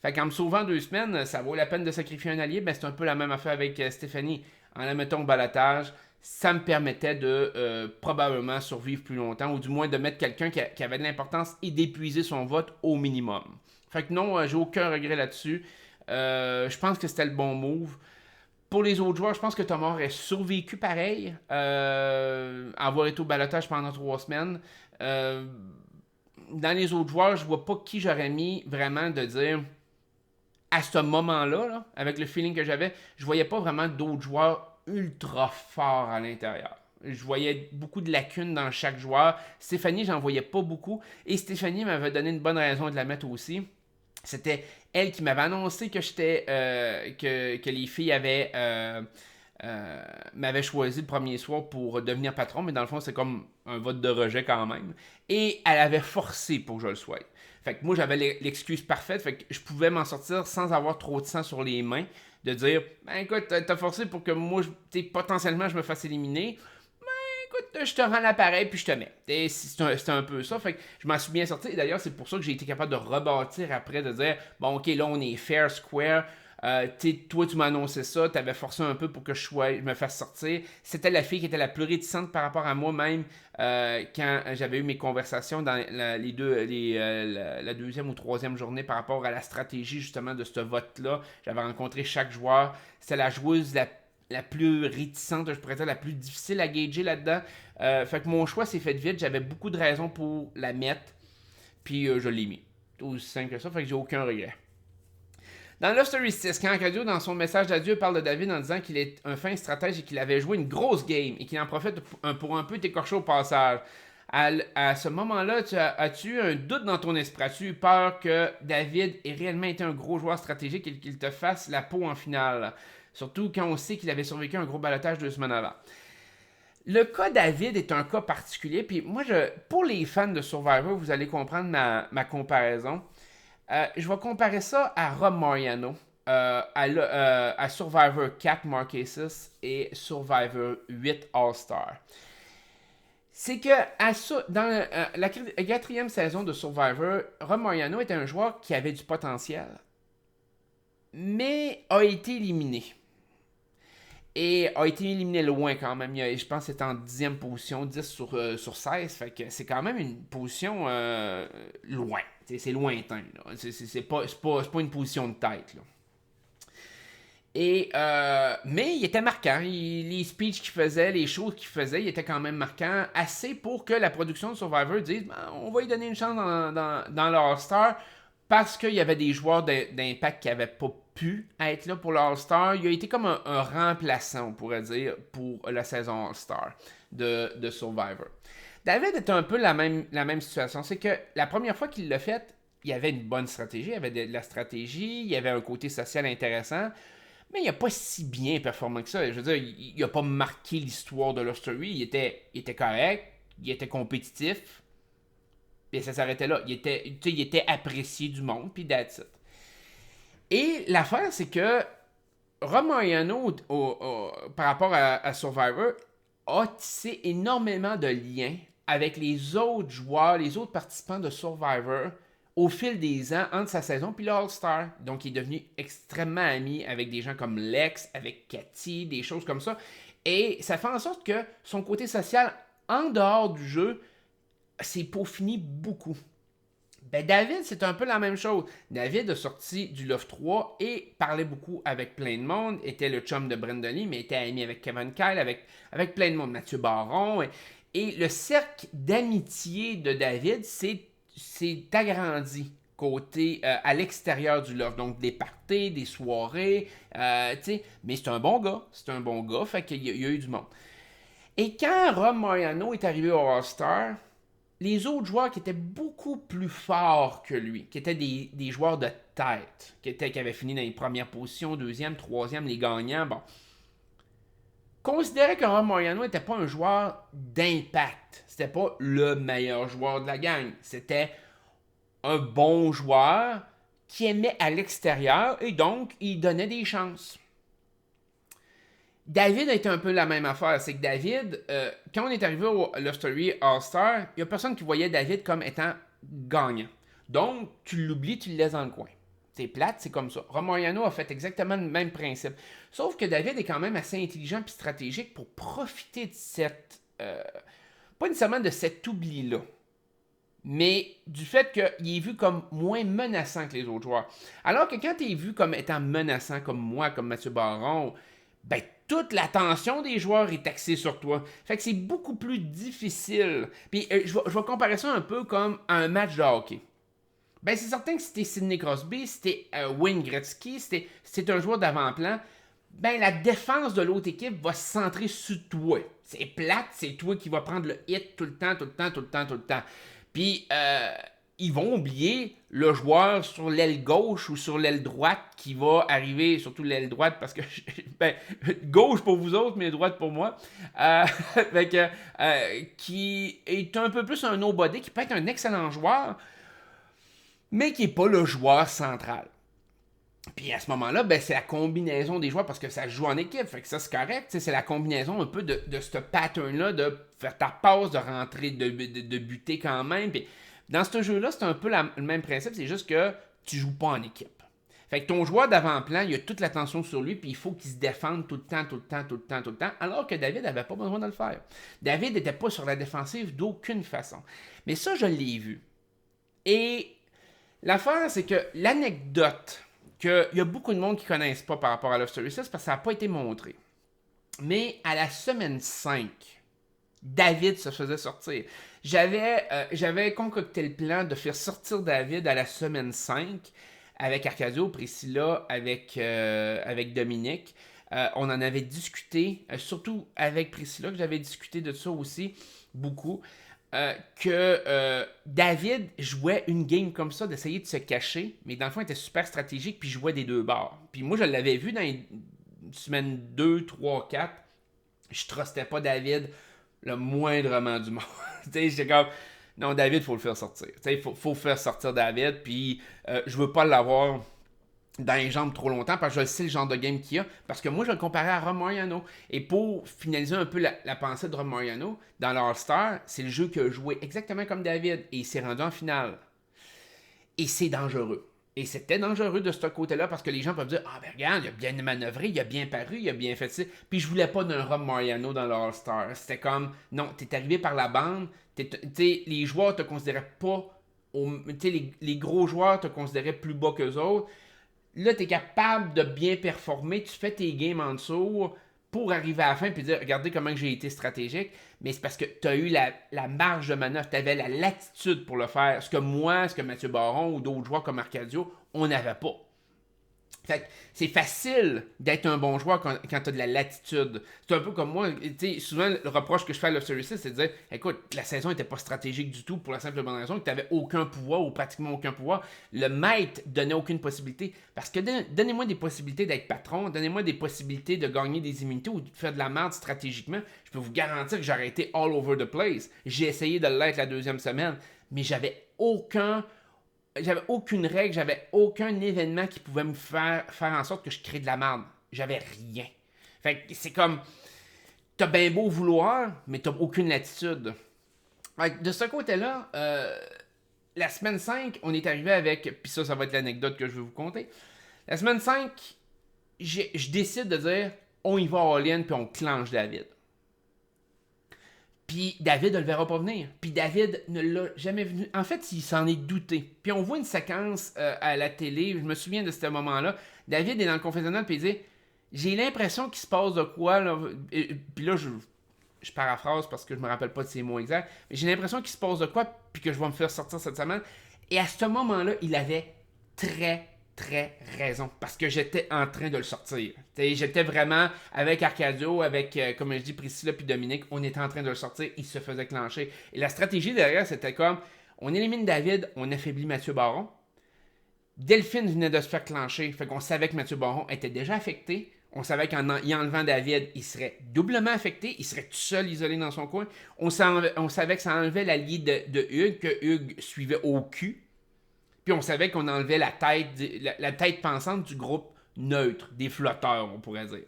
[SPEAKER 1] Fait qu'en me sauvant 2 semaines, ça vaut la peine de sacrifier un allié. Ben, c'est un peu la même affaire avec Stéphanie. En la mettant au balotage, ça me permettait de probablement survivre plus longtemps, ou du moins de mettre quelqu'un qui avait de l'importance et d'épuiser son vote au minimum. Fait que non, j'ai aucun regret là-dessus. Je pense que c'était le bon move. Pour les autres joueurs, je pense que Thomas aurait survécu pareil, avoir été au balotage pendant 3 semaines. Dans les autres joueurs, je vois pas qui j'aurais mis vraiment de dire à ce moment-là, là, avec le feeling que j'avais, je voyais pas vraiment d'autres joueurs ultra forts à l'intérieur. Je voyais beaucoup de lacunes dans chaque joueur. Stéphanie, j'en voyais pas beaucoup. Et Stéphanie m'avait donné une bonne raison de la mettre aussi. C'était elle qui m'avait annoncé que j'étais que les filles m'avaient choisi le premier soir pour devenir patron, mais dans le fond, c'est comme un vote de rejet quand même. Et elle avait forcé pour que je le sois. Fait que moi, j'avais l'excuse parfaite, fait que je pouvais m'en sortir sans avoir trop de sang sur les mains, de dire, ben écoute, t'as forcé pour que moi, potentiellement, je me fasse éliminer. Écoute, je te rends l'appareil puis je te mets. Et c'est un peu ça. Fait que je m'en suis bien sorti. Et d'ailleurs, c'est pour ça que j'ai été capable de rebâtir après, de dire, bon, ok, là, on est fair, square. Toi, tu m'as annoncé ça, tu avais forcé un peu pour que je me fasse sortir. C'était la fille qui était la plus réticente par rapport à moi-même quand j'avais eu mes conversations dans la deuxième ou troisième journée par rapport à la stratégie justement de ce vote-là. J'avais rencontré chaque joueur. C'était la joueuse la plus réticente, je pourrais dire, la plus difficile à gager là-dedans. Fait que mon choix s'est fait vite. J'avais beaucoup de raisons pour la mettre. Puis je l'ai mis. Aussi simple que ça. Fait que j'ai aucun regret. Dans Love Story 6, quand Arcadio, dans son message d'adieu, parle de David en disant qu'il est un fin stratège et qu'il avait joué une grosse game et qu'il en profite pour un peu t'écorcher au passage. À ce moment-là, as-tu eu un doute dans ton esprit? As-tu eu peur que David ait réellement été un gros joueur stratégique et qu'il te fasse la peau en finale? Surtout quand on sait qu'il avait survécu à un gros balotage 2 semaines avant. Le cas David est un cas particulier, puis moi, pour les fans de Survivor, vous allez comprendre ma comparaison. Je vais comparer ça à Rob Mariano, à Survivor 4 Marquesas et Survivor 8 All-Star. C'est que dans la quatrième saison de Survivor, Rob Mariano était un joueur qui avait du potentiel, mais a été éliminé. Et a été éliminé loin quand même. Je pense que c'était en 10e position, 10 sur 16. Fait que c'est quand même une position loin. C'est lointain. C'est pas une position de tête. Là. Mais il était marquant. Les speeches qu'il faisait, les choses qu'il faisait, il était quand même marquant. Assez pour que la production de Survivor dise on va lui donner une chance dans l'All-Star. Parce qu'il y avait des joueurs d'impact qui n'avaient pas pu être là pour l'All-Star. Il a été comme un remplaçant, on pourrait dire, pour la saison All-Star de Survivor. David est un peu la même situation. C'est que la première fois qu'il l'a fait, il y avait une bonne stratégie, il y avait de la stratégie, il y avait un côté social intéressant, mais il n'a pas si bien performé que ça. Je veux dire, il n'a pas marqué l'histoire de Love Story. Il était correct, il était compétitif, et ça s'arrêtait là. Il était apprécié du monde, puis that's it. Et l'affaire, c'est que Rob Mariano, par rapport à Survivor, a tissé énormément de liens avec les autres joueurs, les autres participants de Survivor au fil des ans entre sa saison puis l'All-Star. Donc, il est devenu extrêmement ami avec des gens comme Lex, avec Cathy, des choses comme ça. Et ça fait en sorte que son côté social, en dehors du jeu, s'est peaufiné beaucoup. Ben David, c'est un peu la même chose. David a sorti du Love 3 et parlait beaucoup avec plein de monde, était le chum de Brenda Lee, mais était ami avec Kevin Kyle, avec plein de monde, Mathieu Baron. Et le cercle d'amitié de David s'est agrandi côté à l'extérieur du Love. Donc des parties, des soirées, mais c'est un bon gars, fait qu'il y a eu du monde. Et quand Rob Mariano est arrivé au All-Star, les autres joueurs qui étaient beaucoup plus forts que lui, qui étaient des joueurs de tête, qui avaient fini dans les premières positions, deuxième, troisième, les gagnants, considéraient que Rob Mariano n'était pas un joueur d'impact. C'était pas le meilleur joueur de la gang. C'était un bon joueur qui aimait à l'extérieur et donc il donnait des chances. David a été un peu la même affaire. C'est que David, quand on est arrivé au Love Story All-Star, il n'y a personne qui voyait David comme étant gagnant. Donc, tu l'oublies, tu le laisses dans le coin. C'est plate, c'est comme ça. Romariano a fait exactement le même principe. Sauf que David est quand même assez intelligent et stratégique pour profiter de cette... pas nécessairement de cet oubli-là, mais du fait qu'il est vu comme moins menaçant que les autres joueurs. Alors que quand tu es vu comme étant menaçant, comme moi, comme Mathieu Baron, ben toute l'attention des joueurs est axée sur toi. Fait que c'est beaucoup plus difficile. Puis je vais comparer ça un peu comme un match de hockey. Ben c'est certain que si t'es Sidney Crosby, si t'es Wayne Gretzky, si t'es un joueur d'avant-plan, ben la défense de l'autre équipe va se centrer sur toi. C'est plate, c'est toi qui vas prendre le hit tout le temps, tout le temps, tout le temps, tout le temps. Puis, ils vont oublier le joueur sur l'aile gauche ou sur l'aile droite qui va arriver, surtout l'aile droite, parce que, ben, gauche pour vous autres, mais droite pour moi, fait que, qui est un peu plus un nobody, qui peut être un excellent joueur, mais qui n'est pas le joueur central. Puis à ce moment-là, ben, c'est la combinaison des joueurs parce que ça joue en équipe. Fait que ça, c'est correct. C'est la combinaison un peu de ce pattern-là de faire ta passe, de rentrer, de buter quand même. Puis dans ce jeu-là, c'est un peu le même principe. C'est juste que tu joues pas en équipe. Fait que ton joueur d'avant-plan, il a toute l'attention sur lui, puis il faut qu'il se défende tout le temps, tout le temps, tout le temps, tout le temps, alors que David n'avait pas besoin de le faire. David n'était pas sur la défensive d'aucune façon. Mais ça, je l'ai vu. Et l'affaire, c'est que l'anecdote qu'il y a beaucoup de monde qui ne connaissent pas par rapport à Love Story 6 parce que ça n'a pas été montré. Mais à la semaine 5, David se faisait sortir. J'avais concocté le plan de faire sortir David à la semaine 5 avec Arcadio, Priscilla, avec Dominique. On en avait discuté, surtout avec Priscilla, que j'avais discuté de ça aussi beaucoup. Que David jouait une game comme ça, d'essayer de se cacher, mais dans le fond, il était super stratégique, puis jouait des deux bords. Puis moi, je l'avais vu dans les semaines 2, 3, 4. Je trustais pas David le moindrement du monde. Tu sais, j'étais comme, non, David, faut le faire sortir. Tu sais, faut faire sortir David, puis je veux pas l'avoir dans les jambes trop longtemps parce que je sais le genre de game qu'il y a. Parce que moi, je le comparais à Rob Mariano. Et pour finaliser un peu la pensée de Rob Mariano, dans l'All-Star, c'est le jeu qu'il a joué exactement comme David. Et il s'est rendu en finale. Et c'est dangereux. Et c'était dangereux de ce côté-là parce que les gens peuvent dire ah ben regarde, il a bien manœuvré, il a bien paru, il a bien fait ça. Puis je voulais pas d'un Rob Mariano dans l'All-Star. C'était comme non, t'es arrivé par la bande, les joueurs te considéraient pas. Les gros joueurs te considéraient plus bas qu'eux autres. Là, tu es capable de bien performer, tu fais tes games en dessous pour arriver à la fin et dire regardez comment j'ai été stratégique. Mais c'est parce que tu as eu la marge de manœuvre, tu avais la latitude pour le faire. Ce que moi, ce que Mathieu Baron ou d'autres joueurs comme Arcadio, on n'avait pas. Fait que c'est facile d'être un bon joueur quand tu as de la latitude. C'est un peu comme moi, tu sais, souvent le reproche que je fais à Love Story 6, c'est de dire écoute, la saison n'était pas stratégique du tout pour la simple bonne raison que tu n'avais aucun pouvoir ou pratiquement aucun pouvoir. Le maître donnait aucune possibilité. Parce que donnez-moi des possibilités d'être patron, donnez-moi des possibilités de gagner des immunités ou de faire de la merde stratégiquement. Je peux vous garantir que j'aurais été all over the place. J'ai essayé de l'être la deuxième semaine, mais j'avais aucune règle, j'avais aucun événement qui pouvait me faire en sorte que je crée de la merde. J'avais rien. Fait que c'est comme, t'as bien beau vouloir, mais t'as aucune latitude. De ce côté-là, la semaine 5, on est arrivé avec, puis ça va être l'anecdote que je vais vous conter. La semaine 5, je décide de dire, on y va all-in, puis on clenche David. Puis David ne le verra pas venir. Puis David ne l'a jamais venu. En fait, il s'en est douté. Puis on voit une séquence à la télé, je me souviens de ce moment-là. David est dans le confessionnal, puis il dit j'ai l'impression qu'il se passe de quoi, là. Puis là, je paraphrase parce que je me rappelle pas de ses mots exacts. Mais j'ai l'impression qu'il se passe de quoi, puis que je vais me faire sortir cette semaine. Et à ce moment-là, il avait très raison, parce que j'étais en train de le sortir. J'étais vraiment avec Arcadio, avec, comme je dis, Priscilla puis Dominique, on était en train de le sortir, il se faisait clencher. Et la stratégie derrière, c'était comme, on élimine David, on affaiblit Mathieu Baron. Delphine venait de se faire clencher, fait qu'on savait que Mathieu Baron était déjà affecté. On savait qu'en y enlevant David, il serait doublement affecté, il serait tout seul, isolé dans son coin. On savait que ça enlevait l'allié de Hugues, que Hugues suivait au cul. Puis on savait qu'on enlevait la tête pensante du groupe neutre, des flotteurs, on pourrait dire.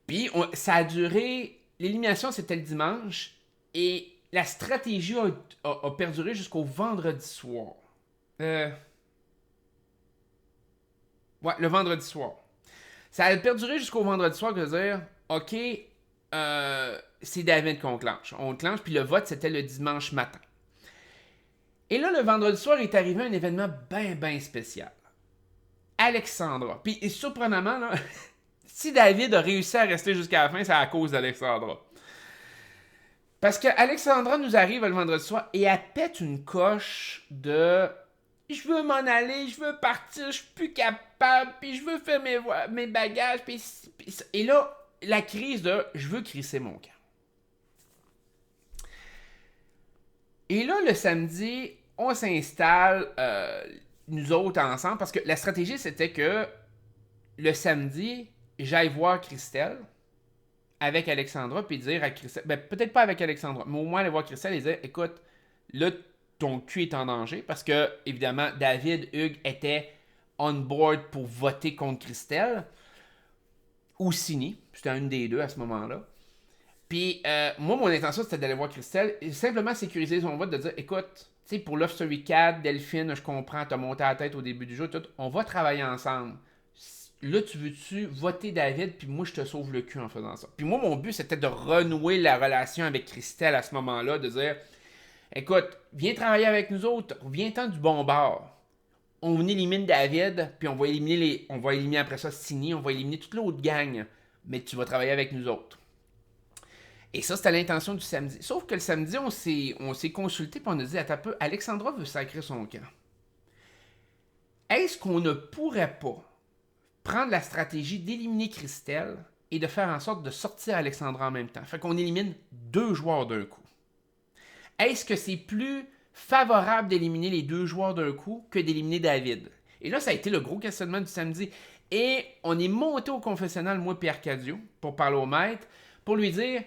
[SPEAKER 1] Puis ça a duré. L'élimination, c'était le dimanche. Et la stratégie a perduré jusqu'au vendredi soir. Ouais, le vendredi soir. Ça a perduré jusqu'au vendredi soir de dire OK, c'est David qu'on clenche. On clenche, puis le vote, c'était le dimanche matin. Et là, le vendredi soir est arrivé un événement bien spécial. Alexandra. Puis, surprenamment, là, si David a réussi à rester jusqu'à la fin, c'est à cause d'Alexandra. Parce que Alexandra nous arrive le vendredi soir et elle pète une coche de je veux m'en aller, je veux partir, je suis plus capable, puis je veux faire mes bagages, et là, la crise de je veux crisser mon camp. Et là, le samedi, on s'installe, nous autres ensemble, parce que la stratégie, c'était que le samedi, j'aille voir Christelle avec Alexandra, puis dire à Christelle, ben peut-être pas avec Alexandra, mais au moins aller voir Christelle et dire, écoute, là, ton cul est en danger, parce que, évidemment, David, Hugues étaient on board pour voter contre Christelle, ou Sini, c'était une des deux à ce moment-là. Puis, moi, mon intention, c'était d'aller voir Christelle et simplement sécuriser son vote, de dire, écoute, tu sais, pour Love Story 4, Delphine, je comprends, t'as monté à la tête au début du jeu, tout, on va travailler ensemble. Là, tu veux-tu voter David, puis moi, je te sauve le cul en faisant ça. Puis moi, mon but, c'était de renouer la relation avec Christelle à ce moment-là, de dire, écoute, viens travailler avec nous autres, viens-t'en du bon bord. On élimine David, puis on va éliminer après ça Sini, on va éliminer toute l'autre gang, mais tu vas travailler avec nous autres. Et ça, c'était l'intention du samedi. Sauf que le samedi, on s'est consulté, puis on a dit, attends un peu, Alexandra veut sacrer son camp. Est-ce qu'on ne pourrait pas prendre la stratégie d'éliminer Christelle et de faire en sorte de sortir Alexandra en même temps? Fait qu'on élimine 2 joueurs d'un coup. Est-ce que c'est plus favorable d'éliminer les 2 joueurs d'un coup que d'éliminer David? Et là, ça a été le gros questionnement du samedi. Et on est monté au confessionnal, moi et Arcadio, pour parler au maître, pour lui dire,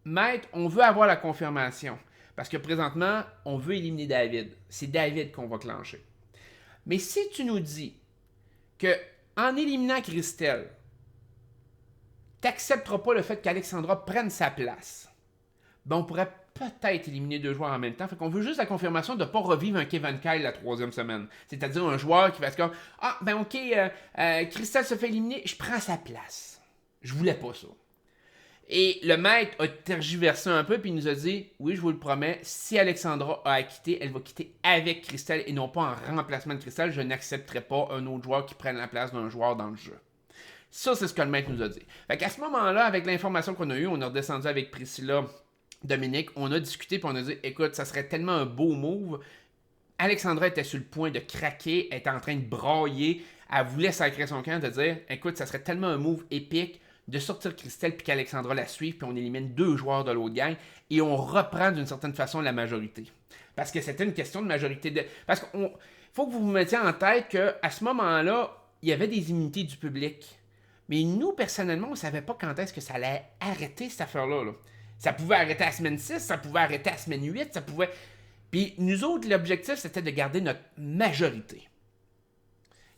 [SPEAKER 1] maître, on veut avoir la confirmation. Parce que présentement, on veut éliminer David. C'est David qu'on va clencher. Mais si tu nous dis que en éliminant Christelle, tu n'accepteras pas le fait qu'Alexandra prenne sa place, ben on pourrait peut-être éliminer 2 joueurs en même temps. Fait qu'on veut juste la confirmation de ne pas revivre un Kevin Kyle la 3e semaine. C'est-à-dire un joueur qui va se dire ah, ben ok, Christelle se fait éliminer, je prends sa place. Je voulais pas ça. Et le maître a tergiversé un peu, puis il nous a dit oui, je vous le promets, si Alexandra a à quitter, elle va quitter avec Christelle et non pas en remplacement de Christelle. Je n'accepterai pas un autre joueur qui prenne la place d'un joueur dans le jeu. Ça, c'est ce que le maître nous a dit. Fait qu'à ce moment-là, avec l'information qu'on a eue, on a redescendu avec Priscilla, Dominique, on a discuté, puis on a dit écoute, ça serait tellement un beau move. Alexandra était sur le point de craquer, elle était en train de brailler, elle voulait sacrer son camp, de dire écoute, ça serait tellement un move épique de sortir Christelle puis qu'Alexandra la suive, puis on élimine 2 joueurs de l'autre gang et on reprend d'une certaine façon la majorité. Parce que c'était une question de majorité. Parce qu'il faut que vous vous mettiez en tête qu'à ce moment-là, il y avait des immunités du public. Mais nous, personnellement, on ne savait pas quand est-ce que ça allait arrêter cette affaire-là. Là. Ça pouvait arrêter à la semaine 6, ça pouvait arrêter à la semaine 8, ça pouvait... Puis nous autres, l'objectif, c'était de garder notre majorité.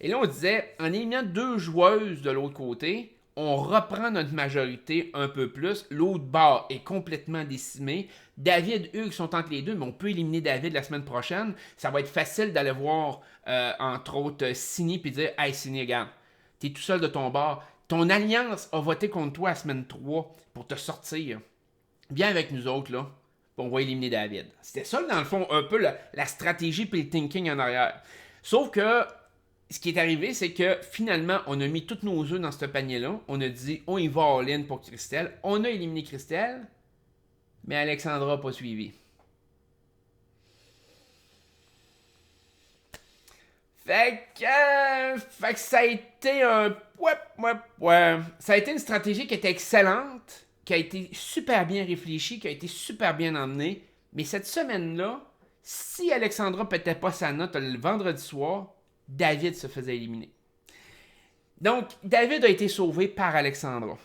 [SPEAKER 1] Et là, on disait, en éliminant 2 joueuses de l'autre côté, on reprend notre majorité un peu plus. L'autre bord est complètement décimé. David et Hugues sont entre les deux, mais on peut éliminer David la semaine prochaine. Ça va être facile d'aller voir, entre autres, Sini et dire hey, Sini, regarde, t'es tout seul de ton bord. Ton alliance a voté contre toi la semaine 3 pour te sortir. Viens avec nous autres, là. On va éliminer David. C'était ça, dans le fond, un peu la stratégie et le thinking en arrière. Sauf que ce qui est arrivé, c'est que finalement, on a mis tous nos œufs dans ce panier-là. On a dit, on y va all-in pour Christelle. On a éliminé Christelle, mais Alexandra n'a pas suivi. Fait que ça a été un... Ça a été une stratégie qui était excellente, qui a été super bien réfléchie, qui a été super bien emmenée. Mais cette semaine-là, si Alexandra pétait pas sa note le vendredi soir, David se faisait éliminer. Donc, David a été sauvé par Alexandra.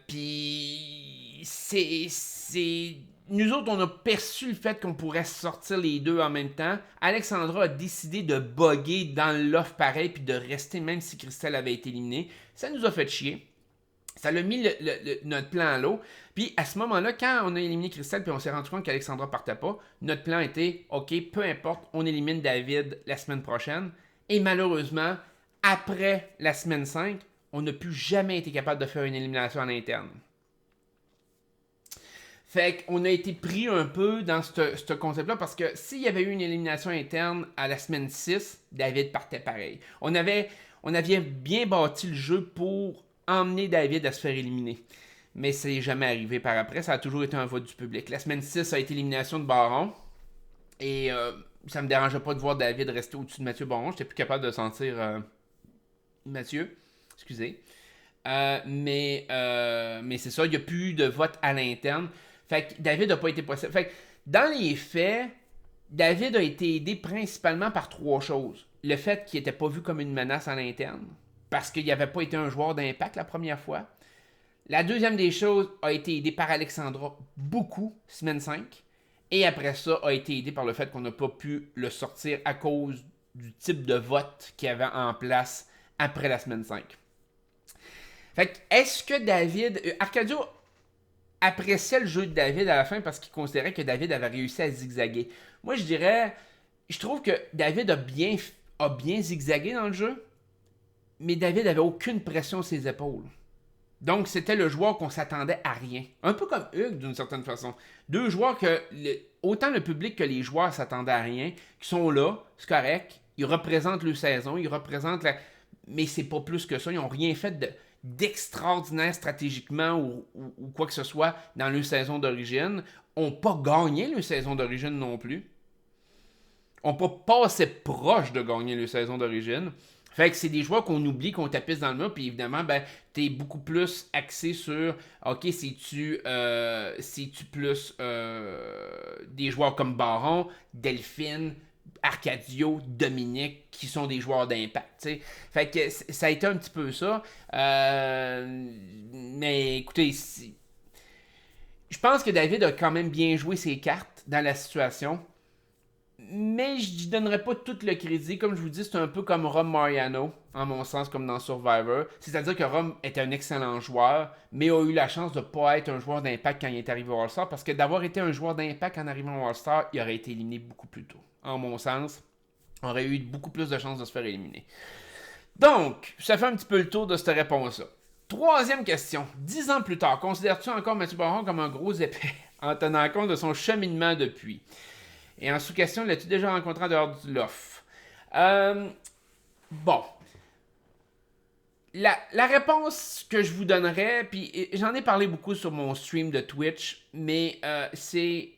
[SPEAKER 1] Puis, c'est nous autres, on a perçu le fait qu'on pourrait sortir les deux en même temps. Alexandra a décidé de bugger dans l'offre pareil puis de rester même si Christelle avait été éliminée. Ça nous a fait chier. Ça l'a mis notre plan à l'eau. Puis à ce moment-là, quand on a éliminé Christelle puis on s'est rendu compte qu'Alexandra partait pas, notre plan était, OK, peu importe, on élimine David la semaine prochaine. Et malheureusement, après la semaine 5, on n'a plus jamais été capable de faire une élimination en interne. Fait qu'on a été pris un peu dans ce concept-là parce que s'il y avait eu une élimination interne à la semaine 6, David partait pareil. On avait bien bâti le jeu pour emmener David à se faire éliminer. Mais ça n'est jamais arrivé par après. Ça a toujours été un vote du public. La semaine 6 a été l'élimination de Baron. Et ça me dérangeait pas de voir David rester au-dessus de Mathieu Baron. J'étais plus capable de sentir Mathieu. Excusez. Mais c'est ça, il n'y a plus de vote à l'interne. Fait que David n'a pas été possible. Fait que dans les faits, David a été aidé principalement par 3 choses. Le fait qu'il n'était pas vu comme une menace à l'interne, parce qu'il n'avait pas été un joueur d'impact la première fois. La deuxième des choses a été aidé par Alexandra beaucoup, semaine 5. Et après ça, a été aidé par le fait qu'on n'a pas pu le sortir à cause du type de vote qu'il y avait en place après la semaine 5. Fait que, est-ce que David... Arcadio appréciait le jeu de David à la fin parce qu'il considérait que David avait réussi à zigzaguer. Moi, je trouve que David a bien zigzagué dans le jeu, mais David avait aucune pression sur ses épaules. Donc, c'était le joueur qu'on s'attendait à rien. Un peu comme Hugues, d'une certaine façon. Deux joueurs que, autant le public que les joueurs s'attendaient à rien, qui sont là, c'est correct, ils représentent leur saison, ils représentent la... Mais c'est pas plus que ça, ils n'ont rien fait d'extraordinaire stratégiquement ou quoi que ce soit dans leur saison d'origine. Ont pas gagné leur saison d'origine non plus. Ont pas passé proche de gagner leur saison d'origine. Fait que c'est des joueurs qu'on oublie, qu'on tapisse dans le mur, puis évidemment, ben, t'es beaucoup plus axé sur, OK, c'est-tu plus des joueurs comme Baron, Delphine, Arcadio, Dominique, qui sont des joueurs d'impact, t'sais. Fait que ça a été un petit peu ça. Mais écoutez, je pense que David a quand même bien joué ses cartes dans la situation. Mais je lui donnerais pas tout le crédit. Comme je vous dis, c'est un peu comme Rom Mariano, en mon sens, comme dans Survivor. C'est-à-dire que Rom était un excellent joueur, mais a eu la chance de ne pas être un joueur d'impact quand il est arrivé au All-Star, parce que d'avoir été un joueur d'impact en arrivant au All-Star, il aurait été éliminé beaucoup plus tôt. En mon sens, on aurait eu beaucoup plus de chances de se faire éliminer. Donc, ça fait un petit peu le tour de cette réponse-là. Troisième question. 10 ans plus tard, considères-tu encore Mathieu Baron comme un gros épais, en tenant compte de son cheminement depuis? Et en sous-question, l'as-tu déjà rencontré en dehors du LOF? Bon. La réponse que je vous donnerais, puis j'en ai parlé beaucoup sur mon stream de Twitch, mais c'est...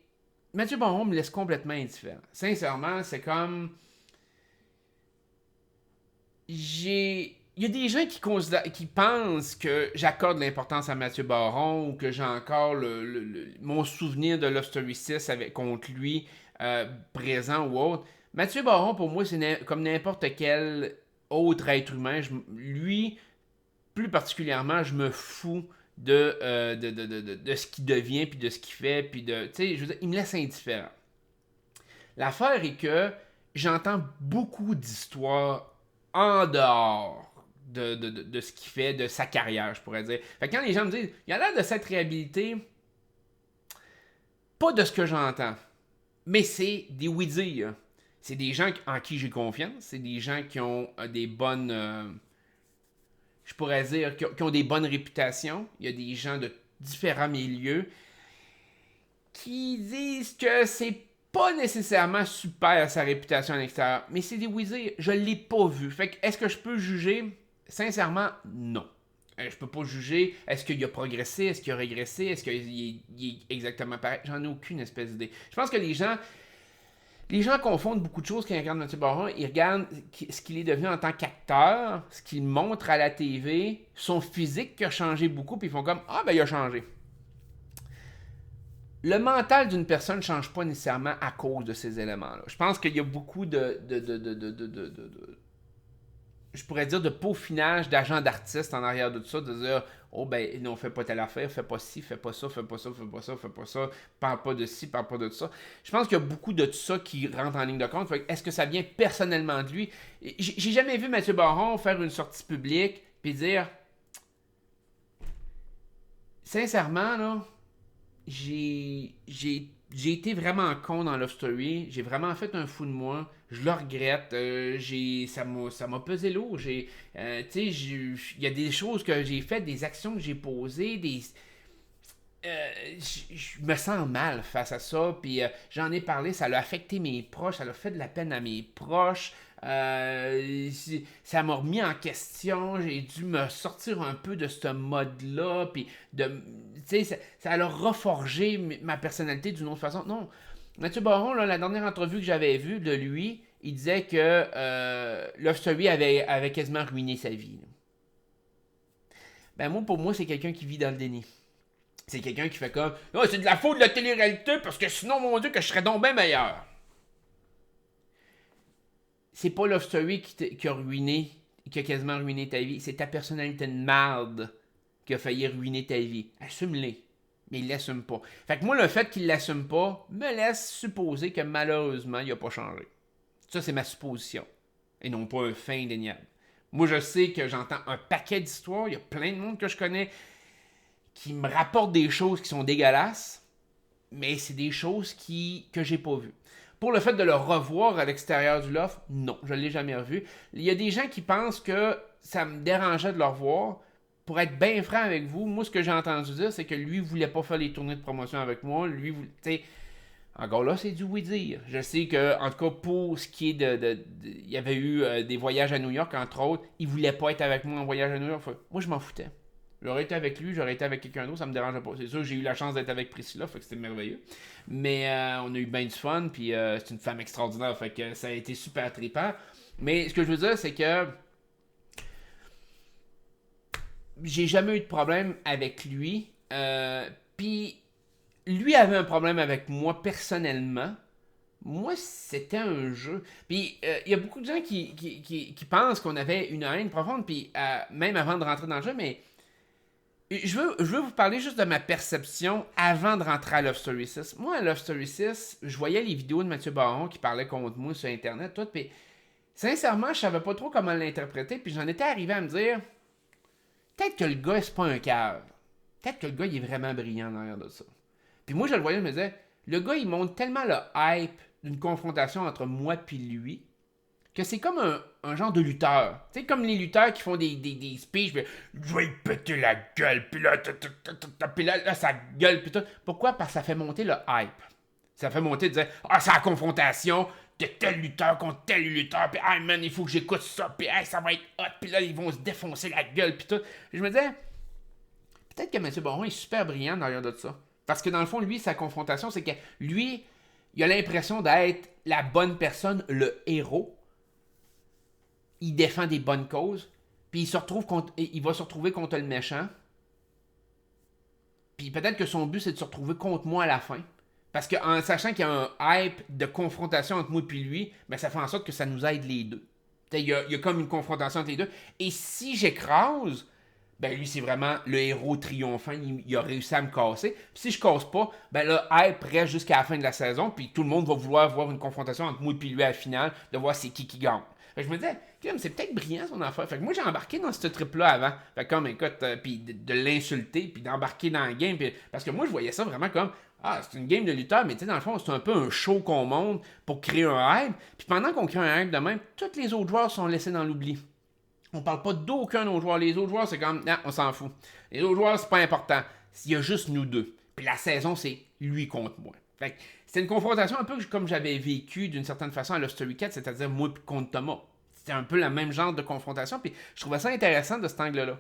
[SPEAKER 1] Mathieu Baron me laisse complètement indifférent. Sincèrement, c'est comme... Il y a des gens qui pensent que j'accorde l'importance à Mathieu Baron ou que j'ai encore mon souvenir de Love Story 6 contre lui présent ou autre. Mathieu Baron, pour moi, c'est comme n'importe quel autre être humain. Lui, plus particulièrement, je me fous de ce qu'il devient, puis de ce qu'il fait, puis de... Tu sais, je veux dire, il me laisse indifférent. L'affaire est que j'entends beaucoup d'histoires en dehors de ce qu'il fait, de sa carrière, je pourrais dire. Fait que quand les gens me disent, il a l'air de s'être réhabilité, pas de ce que j'entends, mais c'est des oui-dire. C'est des gens en qui j'ai confiance, c'est des gens qui ont des bonnes... je pourrais dire, qui ont des bonnes réputations. Il y a des gens de différents milieux qui disent que c'est pas nécessairement super sa réputation à l'extérieur, mais c'est des oui-dire. Je l'ai pas vu. Fait que, est-ce que je peux juger? Sincèrement, non. Je peux pas juger, est-ce qu'il a progressé, est-ce qu'il a régressé, est-ce qu'il est exactement pareil. J'en ai aucune espèce d'idée. Je pense que les gens confondent beaucoup de choses quand ils regardent Mathieu Baron. Ils regardent ce qu'il est devenu en tant qu'acteur, ce qu'il montre à la TV, son physique qui a changé beaucoup, puis ils font comme « Ah, ben il a changé ». Le mental d'une personne ne change pas nécessairement à cause de ces éléments-là. Je pense qu'il y a beaucoup je pourrais dire de peaufinage d'agents d'artistes en arrière de tout ça, de dire oh ben non, fais pas telle affaire, fais pas ci, fais pas ça, fais pas ça, fais pas ça, fais pas ça, parle pas de ci, parle pas de ça. Je pense qu'il y a beaucoup de ça qui rentre en ligne de compte. Est-ce que ça vient personnellement de lui? J'ai jamais vu Mathieu Baron faire une sortie publique puis dire sincèrement, là, j'ai été vraiment con dans Love Story. J'ai vraiment fait un fou de moi. Je le regrette. Ça m'a pesé lourd. Il y a des choses que j'ai faites, des actions que j'ai posées, je me sens mal face à ça. Puis j'en ai parlé, ça l'a affecté mes proches, ça l'a fait de la peine à mes proches. Ça m'a remis en question. J'ai dû me sortir un peu de ce mode-là. Puis ça a reforgé ma personnalité d'une autre façon. Non, Mathieu Baron, là, la dernière entrevue que j'avais vue de lui, il disait que Love Story avait quasiment ruiné sa vie. Ben moi, pour moi, c'est quelqu'un qui vit dans le déni. C'est quelqu'un qui fait comme oh, c'est de la faute de la télé-réalité parce que sinon, mon Dieu, que je serais donc bien meilleur. C'est pas Love Story qui a ruiné, qui a quasiment ruiné ta vie. C'est ta personnalité de merde qui a failli ruiner ta vie. Assume-les. Mais il l'assume pas. Fait que moi, le fait qu'il l'assume pas me laisse supposer que malheureusement, il a pas changé. Ça, c'est ma supposition. Et non pas un fait indéniable. Moi, je sais que j'entends un paquet d'histoires. Il y a plein de monde que je connais qui me rapportent des choses qui sont dégueulasses. Mais c'est des choses que j'ai pas vues. Pour le fait de le revoir à l'extérieur du loft, non, je ne l'ai jamais revu. Il y a des gens qui pensent que ça me dérangeait de le revoir. Pour être bien franc avec vous, moi, ce que j'ai entendu dire, c'est que lui ne voulait pas faire les tournées de promotion avec moi. Lui, tu sais, encore là, c'est du oui-dire. Je sais que, en tout cas, pour ce qui est il y avait eu des voyages à New York, entre autres, il voulait pas être avec moi en voyage à New York. Moi, je m'en foutais. J'aurais été avec lui, j'aurais été avec quelqu'un d'autre, ça me dérangeait pas. C'est sûr, j'ai eu la chance d'être avec Priscilla, fait que c'était merveilleux. Mais on a eu bien du fun, puis c'est une femme extraordinaire, fait que ça a été super trippant. Mais ce que je veux dire, c'est que j'ai jamais eu de problème avec lui. Puis lui avait un problème avec moi personnellement. Moi, c'était un jeu. Puis, il y a beaucoup de gens qui pensent qu'on avait une haine profonde, puis même avant de rentrer dans le jeu, mais je veux vous parler juste de ma perception avant de rentrer à Love Story 6. Moi, à Love Story 6, je voyais les vidéos de Mathieu Baron qui parlait contre moi sur Internet, tout, puis sincèrement, je savais pas trop comment l'interpréter, puis j'en étais arrivé à me dire, peut-être que le gars, c'est pas un cave. Peut-être que le gars, il est vraiment brillant derrière de ça. Puis moi, je le voyais, je me disais, le gars, il monte tellement le hype d'une confrontation entre moi et lui, que c'est comme un genre de lutteur. Tu sais, comme les lutteurs qui font des speeches, puis je vais y péter la gueule, puis là, ça gueule, puis tout. Pourquoi? Parce que ça fait monter le hype. Ça fait monter de dire, ah, c'est la confrontation de tel lutteur contre tel lutteur, puis ah, man, il faut que j'écoute ça, puis hey, ça va être hot, puis là, ils vont se défoncer la gueule, puis tout. Je me disais, peut-être que M. Baron est super brillant derrière de ça. Parce que dans le fond, lui, sa confrontation, c'est que lui, il a l'impression d'être la bonne personne, le héros. Il défend des bonnes causes, puis il va se retrouver contre le méchant. Puis peut-être que son but, c'est de se retrouver contre moi à la fin. Parce qu'en sachant qu'il y a un hype de confrontation entre moi et lui, ben ça fait en sorte que ça nous aide les deux. Il y a comme une confrontation entre les deux. Et si j'écrase, ben lui, c'est vraiment le héros triomphant. Il a réussi à me casser. Puis si je casse pas, ben le hype reste jusqu'à la fin de la saison. Puis tout le monde va vouloir voir une confrontation entre moi et lui à la finale, de voir c'est qui gagne. Fait que je me disais, c'est peut-être brillant son affaire. Fait que moi, j'ai embarqué dans ce trip-là avant. Fait que comme, écoute, puis de l'insulter, puis d'embarquer dans le game. Puis, parce que moi, je voyais ça vraiment comme, ah, c'est une game de lutteur, mais tu sais, dans le fond, c'est un peu un show qu'on monte pour créer un hype. Puis pendant qu'on crée un hype de même, tous les autres joueurs sont laissés dans l'oubli. On parle pas d'aucun autre joueur. Les autres joueurs, c'est comme, non, on s'en fout. Les autres joueurs, c'est pas important. Il y a juste nous deux. Puis la saison, c'est lui contre moi. Fait que c'était une confrontation un peu comme j'avais vécu d'une certaine façon à Lost Story 4, c'est-à-dire moi contre Thomas. C'était un peu le même genre de confrontation, puis je trouvais ça intéressant de cet angle-là.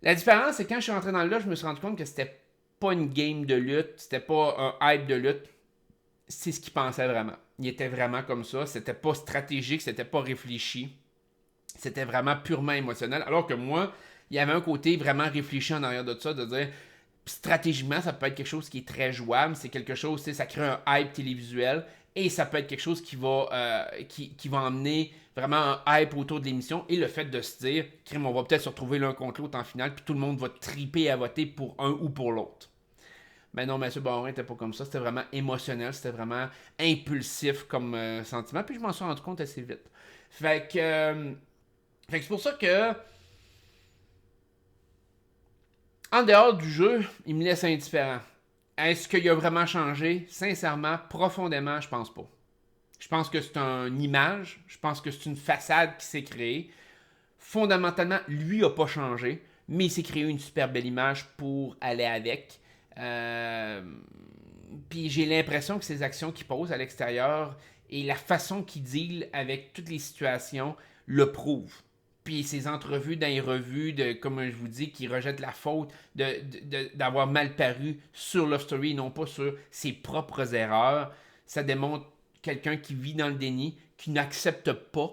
[SPEAKER 1] La différence, c'est que quand je suis rentré dans le lot, je me suis rendu compte que c'était pas une game de lutte, c'était pas un hype de lutte. C'est ce qu'il pensait vraiment. Il était vraiment comme ça, c'était pas stratégique, c'était pas réfléchi. C'était vraiment purement émotionnel, alors que moi, il y avait un côté vraiment réfléchi en arrière de ça, de dire stratégiquement, ça peut être quelque chose qui est très jouable, c'est quelque chose, ça crée un hype télévisuel, Et ça peut être quelque chose qui va emmener vraiment un hype autour de l'émission. Et le fait de se dire, crime, on va peut-être se retrouver l'un contre l'autre en finale, puis tout le monde va triper à voter pour un ou pour l'autre. Mais non, M. Baron n'était pas comme ça. C'était vraiment émotionnel, c'était vraiment impulsif comme sentiment. Puis je m'en suis rendu compte assez vite. Fait que c'est pour ça que, en dehors du jeu, il me laisse indifférent. Est-ce qu'il a vraiment changé? Sincèrement, profondément, je pense pas. Je pense que c'est une image, je pense que c'est une façade qui s'est créée. Fondamentalement, lui n'a pas changé, mais il s'est créé une super belle image pour aller avec. Puis j'ai l'impression que ses actions qu'il pose à l'extérieur et la façon qu'il deal avec toutes les situations le prouvent. Puis ses entrevues dans les revues, comme je vous dis, qui rejettent la faute d'avoir mal paru sur Love Story et non pas sur ses propres erreurs, ça démontre quelqu'un qui vit dans le déni, qui n'accepte pas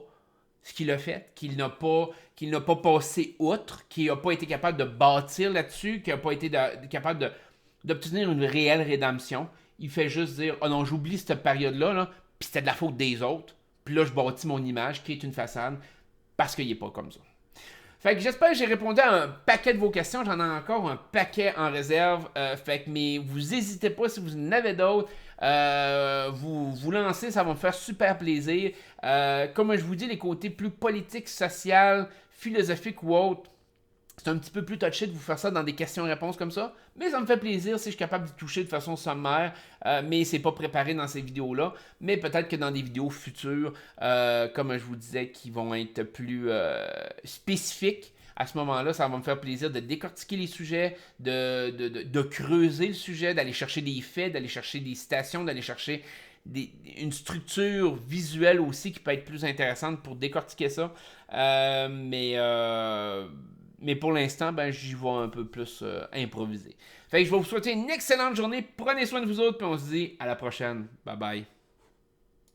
[SPEAKER 1] ce qu'il a fait, qu'il n'a pas passé outre, qu'il n'a pas été capable de bâtir là-dessus, qu'il n'a pas été capable d'obtenir une réelle rédemption. Il fait juste dire, oh non, j'oublie cette période-là, là, puis c'était de la faute des autres. Puis là, je bâtis mon image, qui est une façade, parce qu'il n'est pas comme ça. Fait que j'espère que j'ai répondu à un paquet de vos questions. J'en ai encore un paquet en réserve. Mais vous n'hésitez pas si vous en avez d'autres. Vous lancez, ça va me faire super plaisir. Comme je vous dis, les côtés plus politiques, social, philosophiques ou autres, c'est un petit peu plus touché de vous faire ça dans des questions-réponses comme ça. Mais ça me fait plaisir si je suis capable d'y toucher de façon sommaire. Mais c'est pas préparé dans ces vidéos-là. Mais peut-être que dans des vidéos futures, comme je vous disais, qui vont être plus spécifiques, à ce moment-là, ça va me faire plaisir de décortiquer les sujets, de creuser le sujet, d'aller chercher des faits, d'aller chercher des citations, d'aller chercher une structure visuelle aussi qui peut être plus intéressante pour décortiquer ça. Mais pour l'instant, j'y vais un peu plus improviser. Fait que je vais vous souhaiter une excellente journée. Prenez soin de vous autres, puis on se dit à la prochaine. Bye bye.